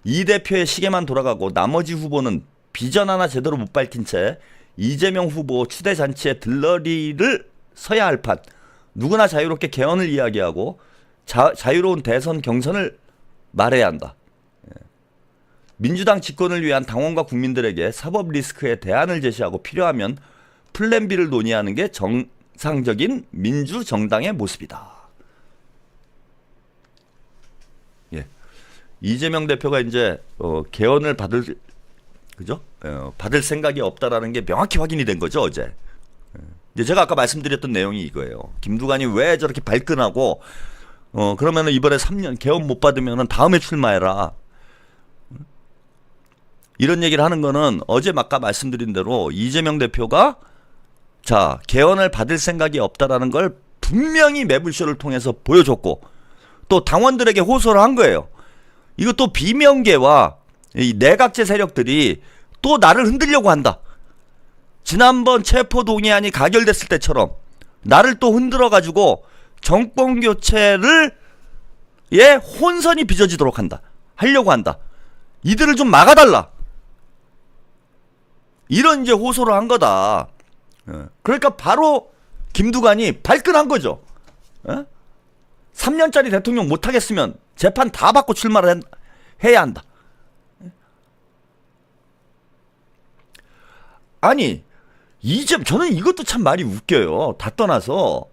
Speaker 2: 이 대표의 시계만 돌아가고 나머지 후보는 비전 하나 제대로 못 밝힌 채 이재명 후보 추대 잔치에 들러리를 서야 할 판. 누구나 자유롭게 개헌을 이야기하고 자유로운 대선 경선을 말해야 한다. 민주당 집권을 위한 당원과 국민들에게 사법 리스크에 대안을 제시하고 필요하면 플랜 B를 논의하는 게 정상적인 민주정당의 모습이다. 예. 이재명 대표가 이제 개헌을 받을 생각이 없다라는 게 명확히 확인이 된 거죠, 어제. 이제 제가 아까 말씀드렸던 내용이 이거예요. 김두관이 왜 저렇게 발끈하고 그러면은 이번에 3년 개헌 못 받으면은 다음에 출마해라. 이런 얘기를 하는 거는 어제 아까 말씀드린 대로 이재명 대표가 자, 개헌을 받을 생각이 없다라는 걸 분명히 매불쇼를 통해서 보여줬고 또 당원들에게 호소를 한 거예요. 이것도 비명계와 이 내각제 세력들이 또 나를 흔들려고 한다. 지난번 체포동의안이 가결됐을 때처럼 나를 또 흔들어가지고 정권교체를 혼선이 빚어지도록 하려고 한다. 이들을 좀 막아달라. 이런 이제 호소를 한 거다. 그러니까 바로 김두관이 발끈한 거죠. 3년짜리 대통령 못하겠으면 재판 다 받고 출마를 해야 한다. 아니 저는 이것도 참 많이 웃겨요. 다 떠나서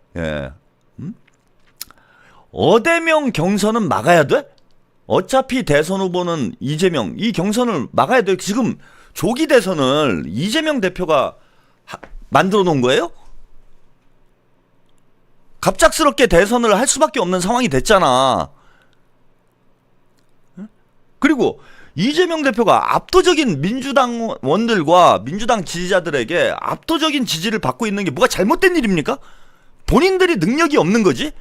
Speaker 2: 어대명 경선은 막아야 돼? 어차피 대선 후보는 이재명, 이 경선을 막아야 돼. 지금 조기 대선을 이재명 대표가 만들어 놓은 거예요? 갑작스럽게 대선을 할 수밖에 없는 상황이 됐잖아. 그리고 이재명 대표가 압도적인 민주당원들과 민주당 지지자들에게 압도적인 지지를 받고 있는 게 뭐가 잘못된 일입니까? 본인들이 능력이 없는 거지?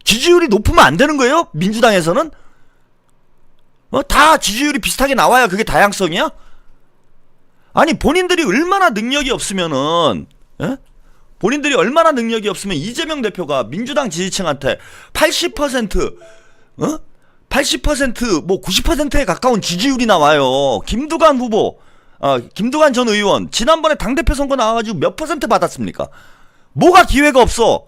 Speaker 2: 지지율이 높으면 안 되는 거예요? 민주당에서는? 다 지지율이 비슷하게 나와야 그게 다양성이야? 아니 본인들이 얼마나 능력이 없으면은 본인들이 얼마나 능력이 없으면 이재명 대표가 민주당 지지층한테 80% 뭐 90%에 가까운 지지율이 나와요. 김두관 후보, 김두관 전 의원 지난번에 당대표 선거 나와가지고 몇 퍼센트 받았습니까? 뭐가 기회가 없어?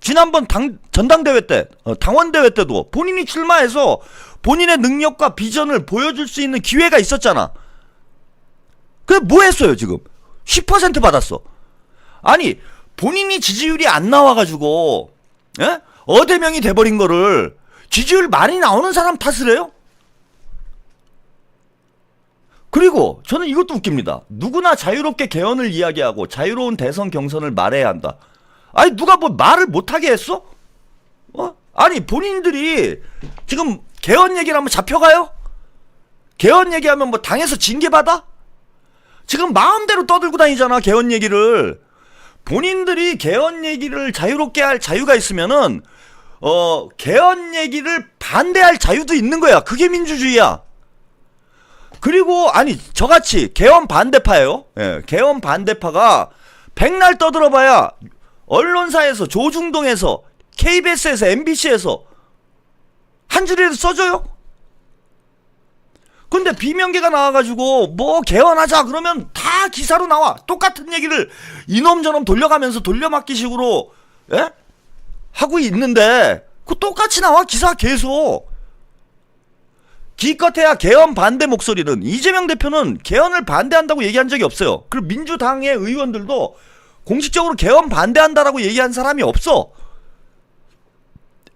Speaker 2: 지난번 전당대회 때, 당원대회 때도 본인이 출마해서 본인의 능력과 비전을 보여줄 수 있는 기회가 있었잖아. 그래 뭐 했어요 지금? 10% 받았어. 아니 본인이 지지율이 안 나와가지고 어대명이 돼버린 거를 지지율 많이 나오는 사람 탓을 해요? 그리고 저는 이것도 웃깁니다. 누구나 자유롭게 개헌을 이야기하고 자유로운 대선 경선을 말해야 한다. 아니 누가 뭐 말을 못하게 했어? 아니 본인들이 지금 개헌 얘기를 하면 잡혀가요? 개헌 얘기하면 뭐 당에서 징계받아? 지금 마음대로 떠들고 다니잖아 개헌 얘기를. 본인들이 개헌 얘기를 자유롭게 할 자유가 있으면은 개헌 얘기를 반대할 자유도 있는 거야. 그게 민주주의야. 그리고 아니 저같이 개헌 반대파예요. 개헌 반대파가 백날 떠들어봐야 언론사에서 조중동에서 KBS에서 MBC에서 한 줄이라도 써줘요? 근데 비명계가 나와가지고 뭐 개헌하자 그러면 다 기사로 나와. 똑같은 얘기를 이놈 저놈 돌려가면서 돌려막기식으로 하고 있는데 그 똑같이 나와 기사 계속. 기껏해야 개헌 반대 목소리는 이재명 대표는 개헌을 반대한다고 얘기한 적이 없어요. 그리고 민주당의 의원들도 공식적으로 개헌 반대한다라고 얘기한 사람이 없어.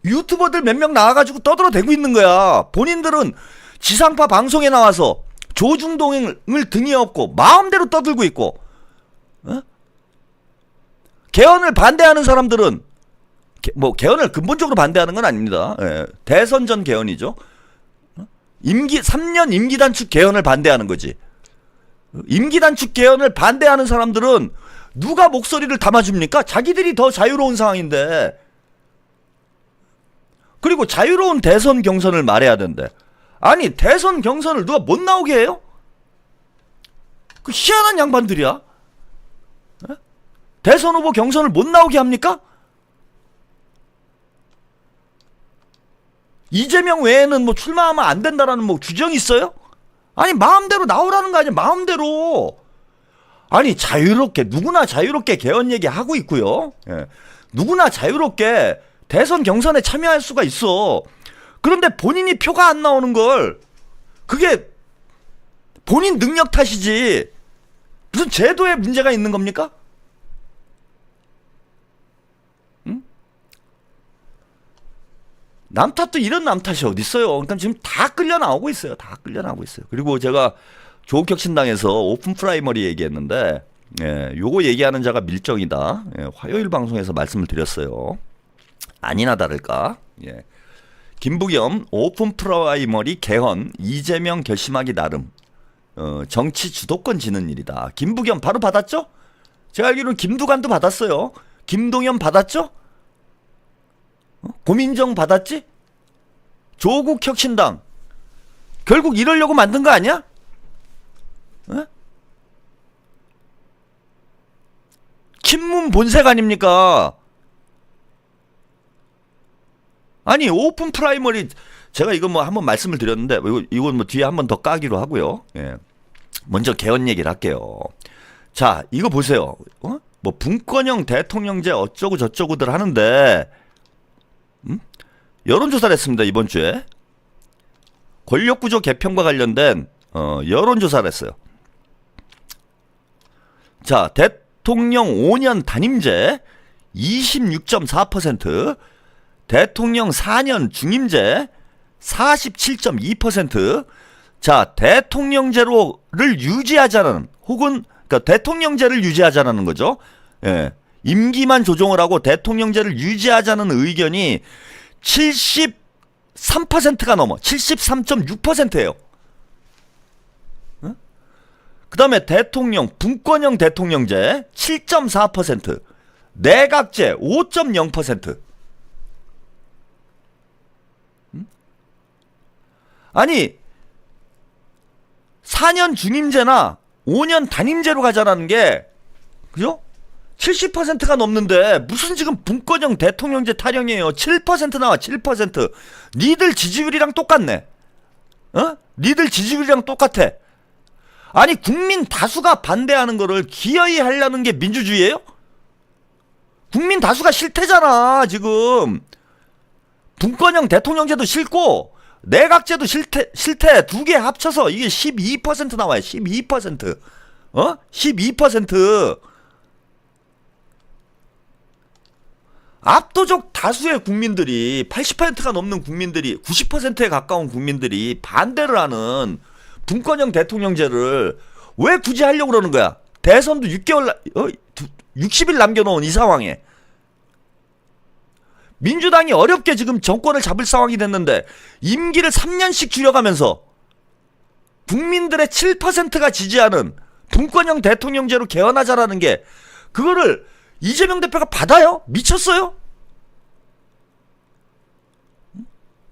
Speaker 2: 유튜버들 몇 명 나와가지고 떠들어대고 있는 거야. 본인들은 지상파 방송에 나와서 조중동을 등에 업고 마음대로 떠들고 있고 개헌을 반대하는 사람들은 뭐 개헌을 근본적으로 반대하는 건 아닙니다. 대선 전 개헌이죠. 3년 임기 단축 개헌을 반대하는 거지. 임기 단축 개헌을 반대하는 사람들은 누가 목소리를 담아줍니까? 자기들이 더 자유로운 상황인데. 그리고 자유로운 대선 경선을 말해야 된대. 아니 대선 경선을 누가 못 나오게 해요? 그 희한한 양반들이야. 대선 후보 경선을 못 나오게 합니까? 이재명 외에는 뭐 출마하면 안 된다라는 뭐 규정이 있어요? 아니 마음대로 나오라는 거 아니야. 마음대로. 아니 자유롭게 누구나 자유롭게 개헌 얘기하고 있고요. 예. 누구나 자유롭게 대선 경선에 참여할 수가 있어. 그런데 본인이 표가 안 나오는 걸 그게 본인 능력 탓이지 무슨 제도에 문제가 있는 겁니까? 응? 남 탓도 이런 남 탓이 어디 있어요? 그러니까 지금 다 끌려 나오고 있어요. 다 끌려 나오고 있어요. 그리고 제가 조국혁신당에서 오픈 프라이머리 얘기했는데 예, 요거 얘기하는 자가 밀정이다. 예, 화요일 방송에서 말씀을 드렸어요. 아니나 다를까. 예. 김부겸 오픈 프라이머리 개헌 이재명 결심하기 나름. 정치 주도권 지는 일이다. 김부겸 바로 받았죠? 제가 알기로는 김두관도 받았어요. 김동연 받았죠? 고민정 받았지? 조국혁신당 결국 이러려고 만든 거 아니야? 에? 친문 본색 아닙니까? 아니 오픈 프라이머리 제가 이거 뭐 한번 말씀을 드렸는데 이건 뭐 뒤에 한번 더 까기로 하고요. 예. 먼저 개헌 얘기를 할게요. 자 이거 보세요. 뭐 분권형 대통령제 어쩌고 저쩌고들 하는데 여론조사를 했습니다. 이번 주에 권력구조 개편과 관련된 여론조사를 했어요. 자 대통령 5년 단임제 26.4%, 대통령 4년 중임제 47.2%. 자, 대통령제를 유지하자는 혹은 그러니까 대통령제를 유지하자는 거죠. 예. 임기만 조정을 하고 대통령제를 유지하자는 의견이 73%가 넘어. 73.6%예요. 그다음에 대통령 분권형 대통령제 7.4%, 내각제 5.0%. 아니 4년 중임제나 5년 단임제로 가자라는 게 그죠? 70%가 넘는데 무슨 지금 분권형 대통령제 타령이에요. 7% 나와. 7%. 니들 지지율이랑 똑같네. 니들 지지율이랑 똑같아. 아니 국민 다수가 반대하는 거를 기어이 하려는 게 민주주의예요? 국민 다수가 싫대잖아 지금. 분권형 대통령제도 싫고 내각제도 싫대. 두 개 합쳐서 이게 12% 나와요. 12%. 12%. 압도적 다수의 국민들이 80%가 넘는 국민들이 90%에 가까운 국민들이 반대를 하는 분권형 대통령제를 왜 굳이 하려고 그러는 거야? 대선도 60일 남겨놓은 이 상황에 민주당이 어렵게 지금 정권을 잡을 상황이 됐는데 임기를 3년씩 줄여가면서 국민들의 7%가 지지하는 분권형 대통령제로 개헌하자라는 게 그거를 이재명 대표가 받아요? 미쳤어요?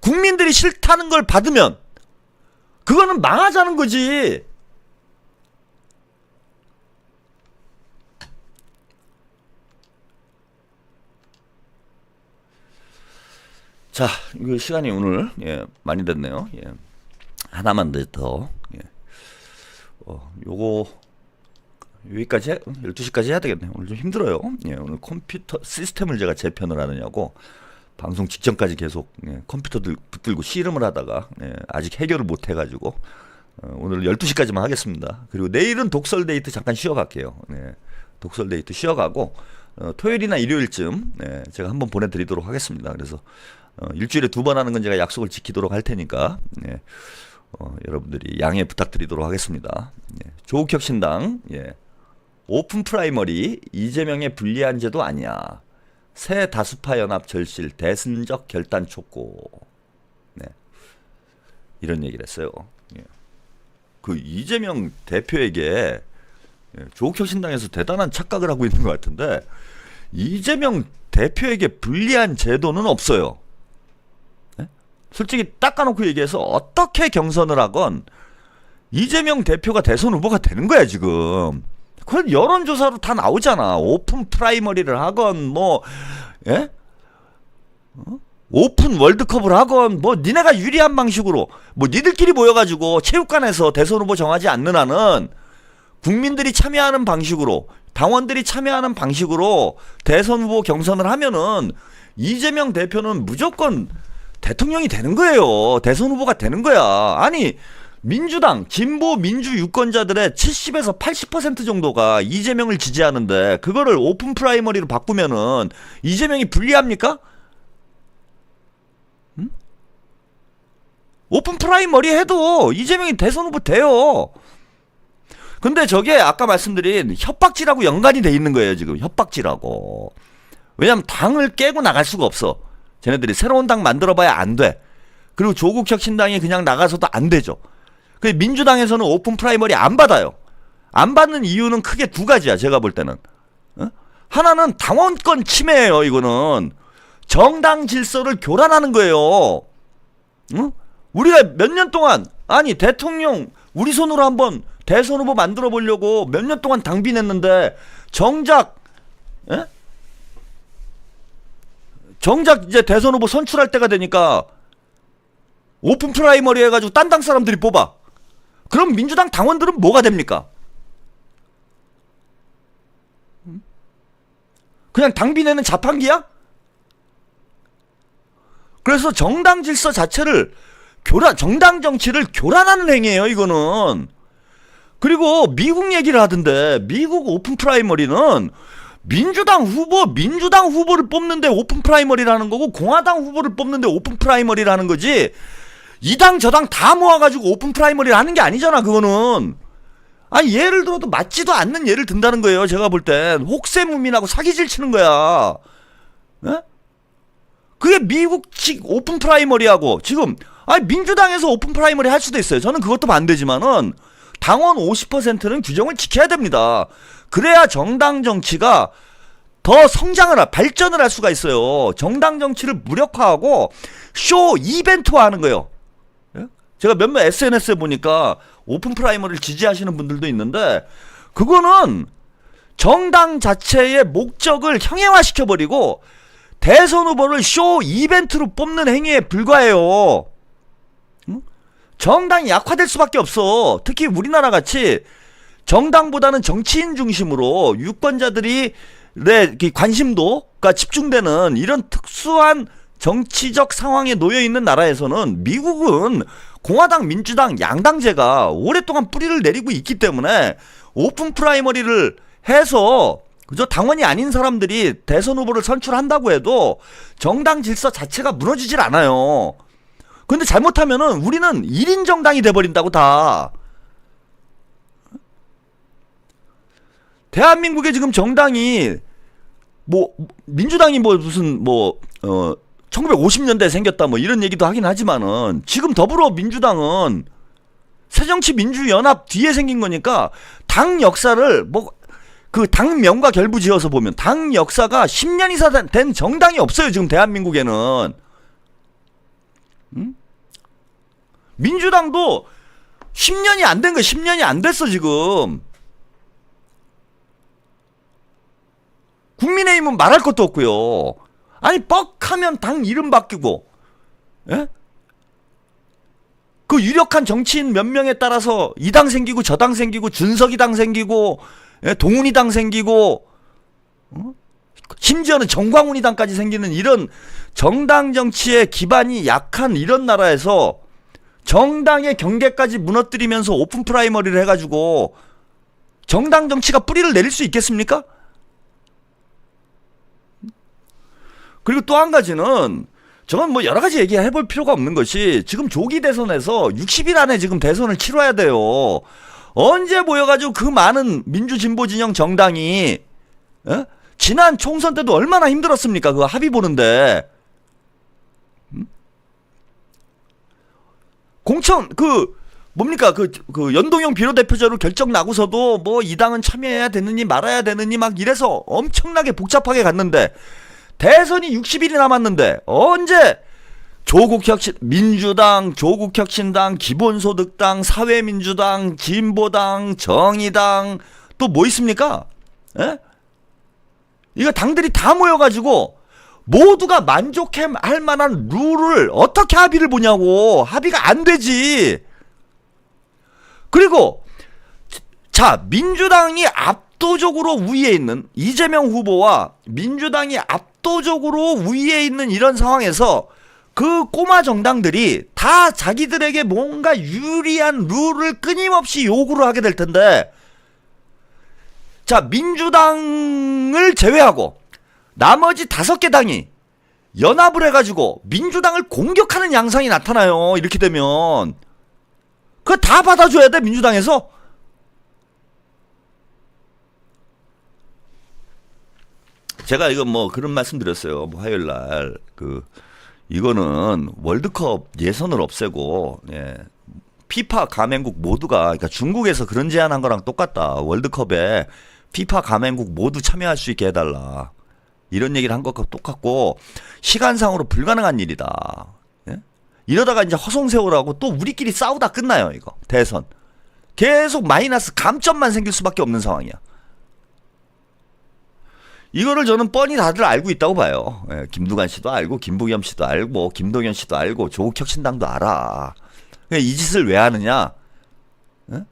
Speaker 2: 국민들이 싫다는 걸 받으면 그거는 망하자는 거지. 자, 이거 시간이 오늘 많이 됐네요. 예. 하나만 더. 예. 요거 여기까지 12시까지 해야 되겠네요. 오늘 좀 힘들어요. 예, 오늘 컴퓨터 시스템을 제가 재편을 하느냐고 방송 직전까지 계속 컴퓨터 붙들고 씨름을 하다가 아직 해결을 못 해가지고 오늘 12시까지만 하겠습니다. 그리고 내일은 독설데이트 잠깐 쉬어갈게요. 독설데이트 쉬어가고 토요일이나 일요일쯤 제가 한번 보내드리도록 하겠습니다. 그래서 일주일에 2번 하는 건 제가 약속을 지키도록 할 테니까 여러분들이 양해 부탁드리도록 하겠습니다. 조국혁신당 오픈 프라이머리 이재명의 불리한 제도 아니야. 새 다수파 연합 절실 대승적 결단 촉구. 이런 얘기를 했어요. 그 이재명 대표에게 조국혁신당에서 대단한 착각을 하고 있는 것 같은데 이재명 대표에게 불리한 제도는 없어요. 솔직히 닦아놓고 얘기해서 어떻게 경선을 하건 이재명 대표가 대선 후보가 되는 거야 지금. 그건 여론조사로 다 나오잖아. 오픈 프라이머리를 하건 뭐 예? 오픈 월드컵을 하건 뭐 니네가 유리한 방식으로 뭐 니들끼리 모여가지고 체육관에서 대선 후보 정하지 않는 한은 국민들이 참여하는 방식으로 당원들이 참여하는 방식으로 대선 후보 경선을 하면은 이재명 대표는 무조건 대통령이 되는 거예요. 대선 후보가 되는 거야. 아니 민주당 진보 민주 유권자들의 70에서 80% 정도가 이재명을 지지하는데 그거를 오픈 프라이머리로 바꾸면은 이재명이 불리합니까? 응? 오픈 프라이머리 해도 이재명이 대선 후보 돼요. 근데 저게 아까 말씀드린 협박질하고 연관이 돼 있는 거예요. 지금 협박질하고. 왜냐면 당을 깨고 나갈 수가 없어. 쟤네들이 새로운 당 만들어봐야 안 돼. 그리고 조국혁신당이 그냥 나가서도 안 되죠. 그 민주당에서는 오픈 프라이머리 안 받아요. 안 받는 이유는 크게 두 가지야. 제가 볼 때는. 하나는 당원권 침해예요. 이거는 정당 질서를 교란하는 거예요. 우리가 몇 년 동안 아니 대통령 우리 손으로 한번 대선 후보 만들어 보려고 몇 년 동안 당비냈는데 정작 이제 대선 후보 선출할 때가 되니까 오픈 프라이머리 해가지고 딴 당 사람들이 뽑아. 그럼 민주당 당원들은 뭐가 됩니까? 그냥 당비내는 자판기야? 그래서 정당 질서 자체를 정당 정치를 교란하는 행위예요, 이거는. 그리고 미국 얘기를 하던데 미국 오픈 프라이머리는 민주당 후보를 뽑는데 오픈 프라이머리라는 거고 공화당 후보를 뽑는데 오픈 프라이머리라는 거지 이 당 저 당 다 모아가지고 오픈 프라이머리를 하는 게 아니잖아 그거는. 아니 예를 들어도 맞지도 않는 예를 든다는 거예요. 제가 볼 땐 혹세무민하고 사기질 치는 거야. 에? 그게 미국식 오픈 프라이머리하고 지금 아니 민주당에서 오픈 프라이머리 할 수도 있어요. 저는 그것도 반대지만은 당원 50%는 규정을 지켜야 됩니다. 그래야 정당 정치가 더 발전을 할 수가 있어요. 정당 정치를 무력화하고 쇼 이벤트화하는 거예요. 제가 몇몇 SNS에 보니까 오픈 프라이머리를 지지하시는 분들도 있는데 그거는 정당 자체의 목적을 형해화시켜버리고 대선 후보를 쇼 이벤트로 뽑는 행위에 불과해요. 정당이 약화될 수밖에 없어. 특히 우리나라 같이 정당보다는 정치인 중심으로 유권자들이 관심도가 집중되는 이런 특수한 정치적 상황에 놓여 있는 나라에서는 미국은 공화당, 민주당, 양당제가 오랫동안 뿌리를 내리고 있기 때문에 오픈 프라이머리를 해서 그저 당원이 아닌 사람들이 대선 후보를 선출한다고 해도 정당 질서 자체가 무너지질 않아요. 근데 잘못하면은 우리는 1인 정당이 돼버린다고 다. 대한민국에 지금 정당이 민주당이 무슨 1950년대에 생겼다 이런 얘기도 하긴 하지만은 지금 더불어민주당은 새정치민주연합 뒤에 생긴 거니까 당 역사를 그 당명과 결부지어서 보면 당 역사가 10년 이상 된 정당이 없어요. 지금 대한민국에는. 민주당도 10년이 안 된 거야. 10년이 안 됐어 지금. 국민의힘은 말할 것도 없고요. 아니 뻑하면 당 이름 바뀌고 예? 그 유력한 정치인 몇 명에 따라서 이 당 생기고 저 당 생기고 준석이 당 생기고 예? 동훈이 당 생기고 심지어는 정광훈이 당까지 생기는 이런 정당 정치의 기반이 약한 이런 나라에서 정당의 경계까지 무너뜨리면서 오픈 프라이머리를 해가지고 정당 정치가 뿌리를 내릴 수 있겠습니까? 그리고 또 한 가지는 저건 여러 가지 얘기해볼 필요가 없는 것이 지금 조기 대선에서 60일 안에 지금 대선을 치러야 돼요. 언제 모여가지고 그 많은 민주진보 진영 정당이 지난 총선 때도 얼마나 힘들었습니까? 그거 합의 보는데. 공천 뭡니까 그 연동형 비례대표제로 결정 나고서도 이 당은 참여해야 되느니 말아야 되느니 막 이래서 엄청나게 복잡하게 갔는데 대선이 60일이 남았는데 언제 민주당, 조국혁신당, 기본소득당, 사회민주당, 진보당, 정의당, 또 뭐 있습니까? 예? 이거 당들이 다 모여가지고 모두가 만족할 만한 룰을 어떻게 합의를 보냐고. 합의가 안 되지. 그리고 자, 민주당이 압도적으로 우위에 있는 이재명 후보와 민주당이 압도적으로 우위에 있는 이런 상황에서 그 꼬마 정당들이 다 자기들에게 뭔가 유리한 룰을 끊임없이 요구를 하게 될 텐데, 자, 민주당을 제외하고 나머지 5개 당이 연합을 해가지고 민주당을 공격하는 양상이 나타나요. 이렇게 되면 그거 다 받아줘야 돼, 민주당에서. 제가 이거 뭐 그런 말씀 드렸어요. 뭐 화요일날 이거는 월드컵 예선을 없애고, 예, 피파 가맹국 모두가, 그러니까 중국에서 그런 제안한 거랑 똑같다. 월드컵에 피파 가맹국 모두 참여할 수 있게 해달라. 이런 얘기를 한 것과 똑같고, 시간상으로 불가능한 일이다. 예? 이러다가 이제 허송세월하고 또 우리끼리 싸우다 끝나요, 이거. 대선. 계속 마이너스 감점만 생길 수밖에 없는 상황이야. 이거를 저는 뻔히 다들 알고 있다고 봐요. 예, 김두관 씨도 알고, 김부겸 씨도 알고, 김동연 씨도 알고, 조국혁신당도 알아. 이 짓을 왜 하느냐? 예?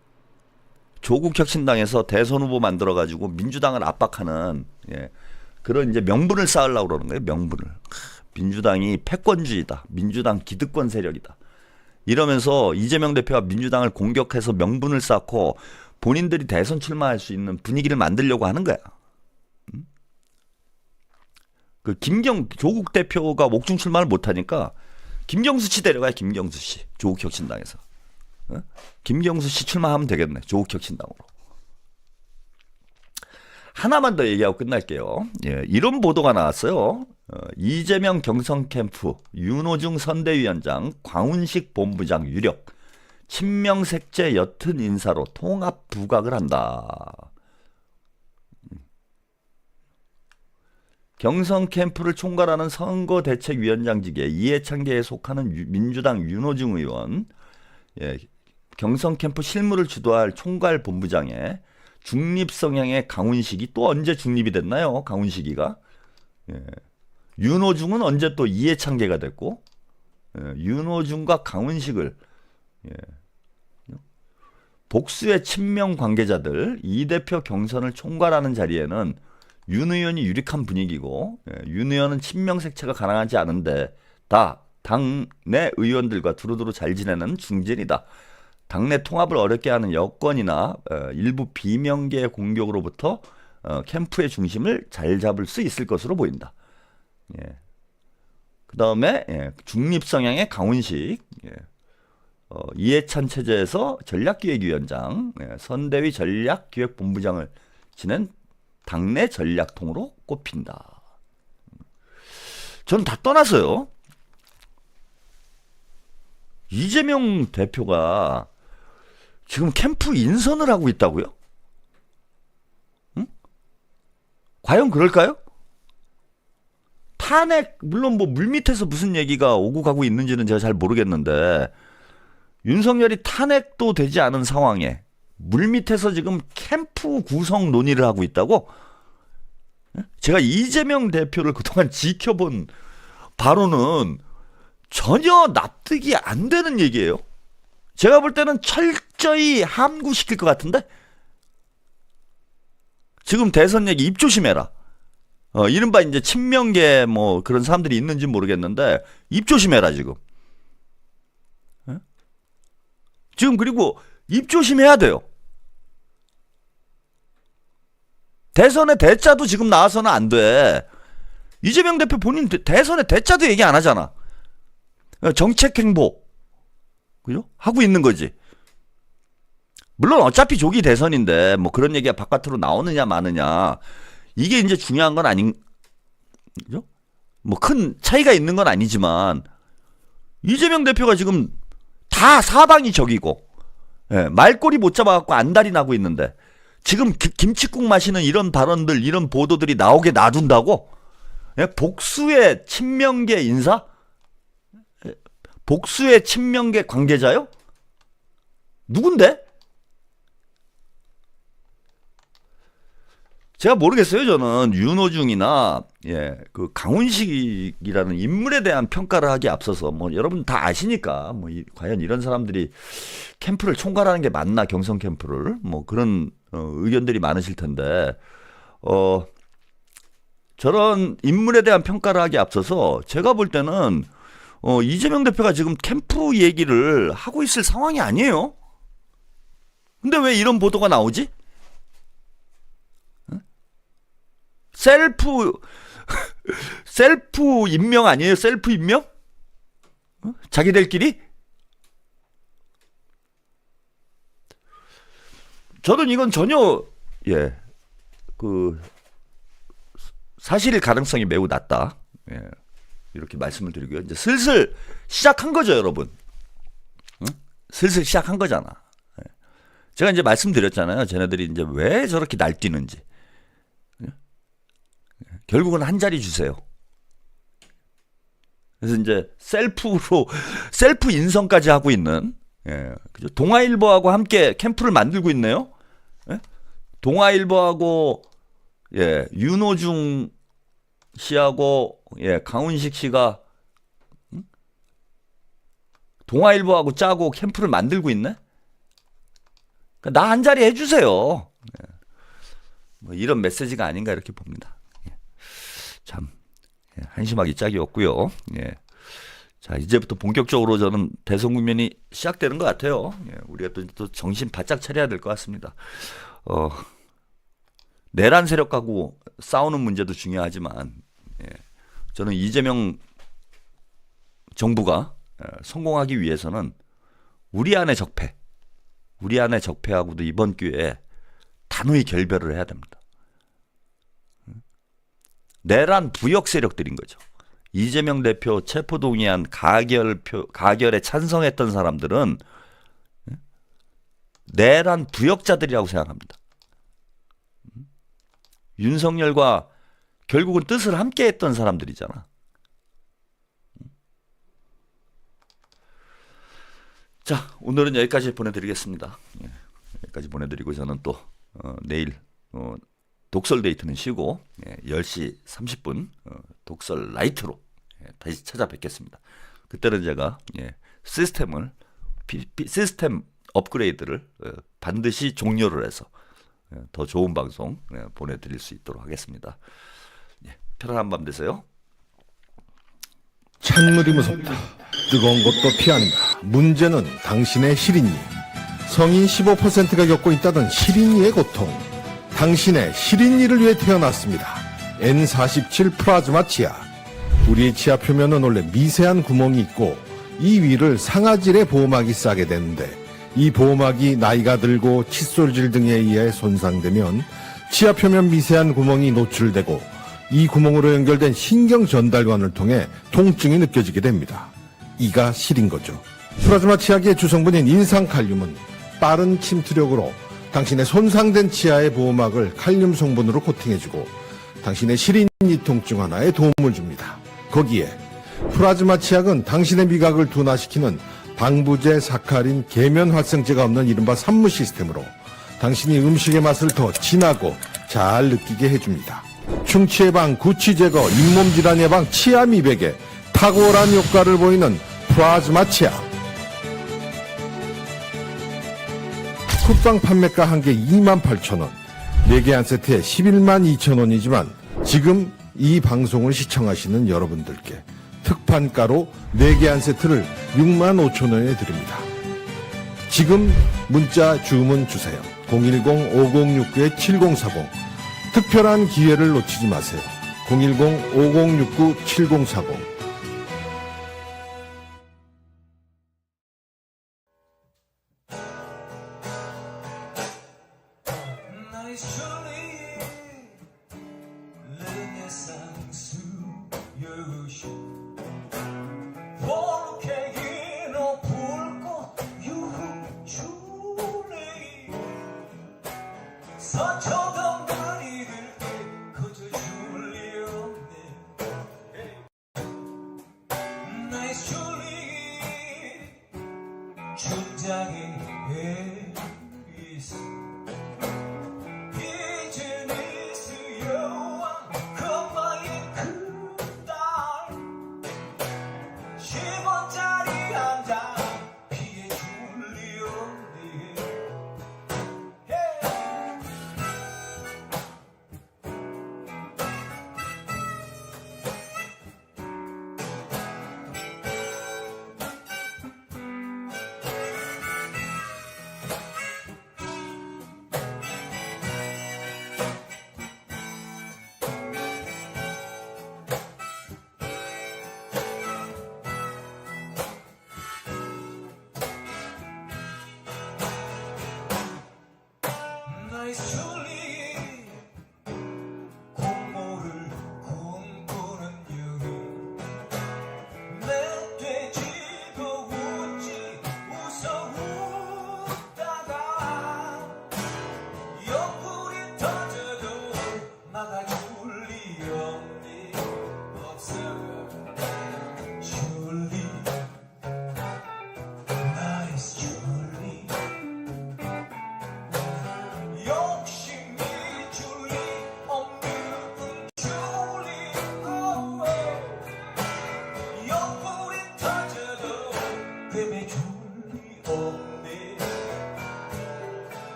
Speaker 2: 조국혁신당에서 대선 후보 만들어가지고 민주당을 압박하는, 예, 그런 이제 명분을 쌓으려고 그러는 거예요. 명분을. 민주당이 패권주의다. 민주당 기득권 세력이다. 이러면서 이재명 대표가 민주당을 공격해서 명분을 쌓고 본인들이 대선 출마할 수 있는 분위기를 만들려고 하는 거야. 조국 대표가 옥중 출마를 못하니까 김경수 씨 데려가요. 김경수 씨. 조국혁신당에서. 어? 김경수 씨 출마하면 되겠네. 조국혁신당으로. 하나만 더 얘기하고 끝날게요. 예, 이런 보도가 나왔어요. 이재명 경선 캠프, 윤호중 선대위원장, 광운식 본부장 유력, 친명색재 옅은 인사로 통합 부각을 한다. 경선 캠프를 총괄하는 선거대책위원장직에 이해창계에 속하는 민주당 윤호중 의원, 예, 경선 캠프 실무를 주도할 총괄 본부장에 중립 성향의 강훈식이 또 언제 중립이 됐나요? 강훈식이가. 예. 윤호중은 언제 또 이해창계가 됐고, 예, 윤호중과 강훈식을, 예, 복수의 친명 관계자들, 이 대표 경선을 총괄하는 자리에는 윤 의원이 유력한 분위기고, 예, 윤 의원은 친명 색채가 가능하지 않은데 다 당내 의원들과 두루두루 잘 지내는 중진이다. 당내 통합을 어렵게 하는 여권이나 일부 비명계 공격으로부터 캠프의 중심을 잘 잡을 수 있을 것으로 보인다. 예. 그 다음에, 예, 중립 성향의 강훈식, 예, 이해찬 체제에서 전략기획위원장, 예, 선대위 전략기획본부장을 지낸 당내 전략통으로 꼽힌다. 저는 다 떠나서요. 이재명 대표가 지금 캠프 인선을 하고 있다고요? 응? 과연 그럴까요? 탄핵, 물론 뭐 물밑에서 무슨 얘기가 오고 가고 있는지는 제가 잘 모르겠는데, 윤석열이 탄핵도 되지 않은 상황에 물밑에서 지금 캠프 구성 논의를 하고 있다고? 제가 이재명 대표를 그동안 지켜본 바로는 전혀 납득이 안 되는 얘기예요. 제가 볼 때는 철저히 함구시킬 것 같은데? 지금 대선 얘기 입 조심해라. 이른바 이제 친명계 뭐 그런 사람들이 있는지 모르겠는데 입 조심해라 지금. 지금 그리고 입 조심해야 돼요. 대선의 대짜도 지금 나와서는 안 돼. 이재명 대표 본인 대선의 대짜도 얘기 안 하잖아. 정책 행보, 그죠? 하고 있는 거지. 물론 어차피 조기 대선인데 뭐 그런 얘기가 바깥으로 나오느냐 마느냐 이게 이제 중요한 건 아닌, 그죠? 뭐 큰 차이가 있는 건 아니지만 이재명 대표가 지금 다 사방이 적이고, 예, 말꼬리 못 잡아갖고 안달이 나고 있는데 지금 김칫국 마시는 이런 발언들, 이런 보도들이 나오게 놔둔다고? 예, 복수의 친명계 인사? 복수의 친명계 관계자요? 누군데? 제가 모르겠어요. 저는 윤호중이나 그 강훈식이라는 인물에 대한 평가를 하기에 앞서서 뭐 여러분 다 아시니까 뭐 과연 이런 사람들이 캠프를 총괄하는 게 맞나, 경선 캠프를 뭐 그런 의견들이 많으실 텐데 저런 인물에 대한 평가를 하기에 앞서서 제가 볼 때는 이재명 대표가 지금 캠프 얘기를 하고 있을 상황이 아니에요. 근데 왜 이런 보도가 나오지? 셀프 임명 아니에요? 셀프 임명? 자기들끼리? 저는 이건 전혀 그 사실일 가능성이 매우 낮다. 이렇게 말씀을 드리고요. 이제 슬슬 시작한 거죠, 여러분. 슬슬 시작한 거잖아. 제가 이제 말씀드렸잖아요. 쟤네들이 이제 왜 저렇게 날뛰는지. 결국은 한 자리 주세요. 그래서 이제 셀프 인성까지 하고 있는, 그죠? 동아일보하고 함께 캠프를 만들고 있네요. 동아일보하고 윤호중 씨하고 강훈식 씨가 동아일보하고 짜고 캠프를 만들고 있네. 그러니까 나 한 자리 해주세요. 뭐 이런 메시지가 아닌가 이렇게 봅니다. 참 한심하기 짝이 없고요. 자, 이제부터 본격적으로 저는 대선 국면이 시작되는 것 같아요. 우리가 또 정신 바짝 차려야 될 것 같습니다. 내란 세력하고 싸우는 문제도 중요하지만 저는 이재명 정부가 성공하기 위해서는 우리 안의 적폐하고도 이번 기회에 단호히 결별을 해야 됩니다. 내란 부역 세력들인 거죠. 이재명 대표 체포동의안 가결에 찬성했던 사람들은 내란 부역자들이라고 생각합니다. 윤석열과 결국은 뜻을 함께 했던 사람들이잖아. 자, 오늘은 여기까지 보내드리겠습니다. 여기까지 보내드리고 저는 또 내일 독설 데이트는 쉬고 10시 30분 독설 라이트로 다시 찾아뵙겠습니다. 그때는 제가 시스템 업그레이드를 반드시 종료를 해서 더 좋은 방송 보내드릴 수 있도록 하겠습니다. 편안한 밤 되세요.
Speaker 9: 찬물이 무섭다. 뜨거운 것도 피한다. 문제는 당신의 실인이. 성인 15%가 겪고 있다던 실인이의 고통. 당신의 실인이를 위해 태어났습니다. N47 플라즈마 치아. 우리의 치아 표면은 원래 미세한 구멍이 있고 이 위를 상아질의 보호막이 싸게 되는데 이 보호막이 나이가 들고 칫솔질 등에 의해 손상되면 치아 표면 미세한 구멍이 노출되고 이 구멍으로 연결된 신경 전달관을 통해 통증이 느껴지게 됩니다. 이가 실인 거죠. 플라즈마 치아기의 주성분인 인산칼륨은 빠른 침투력으로 당신의 손상된 치아의 보호막을 칼륨 성분으로 코팅해주고 당신의 시린이 통증 완화에 도움을 줍니다. 거기에 플라즈마 치약은 당신의 미각을 둔화시키는 방부제, 사카린, 계면 활성제가 없는 이른바 산무 시스템으로 당신이 음식의 맛을 더 진하고 잘 느끼게 해줍니다. 충치 예방, 구취 제거, 잇몸 질환 예방, 치아 미백에 탁월한 효과를 보이는 플라즈마 치약. 쿠팡 판매가 한 개 28,000원, 4개 한 세트에 112,000원이지만 지금 이 방송을 시청하시는 여러분들께 특판가로 4개 한 세트를 65,000원에 드립니다. 지금 문자 주문 주세요. 010-5069-7040. 특별한 기회를 놓치지 마세요. 010-5069-7040.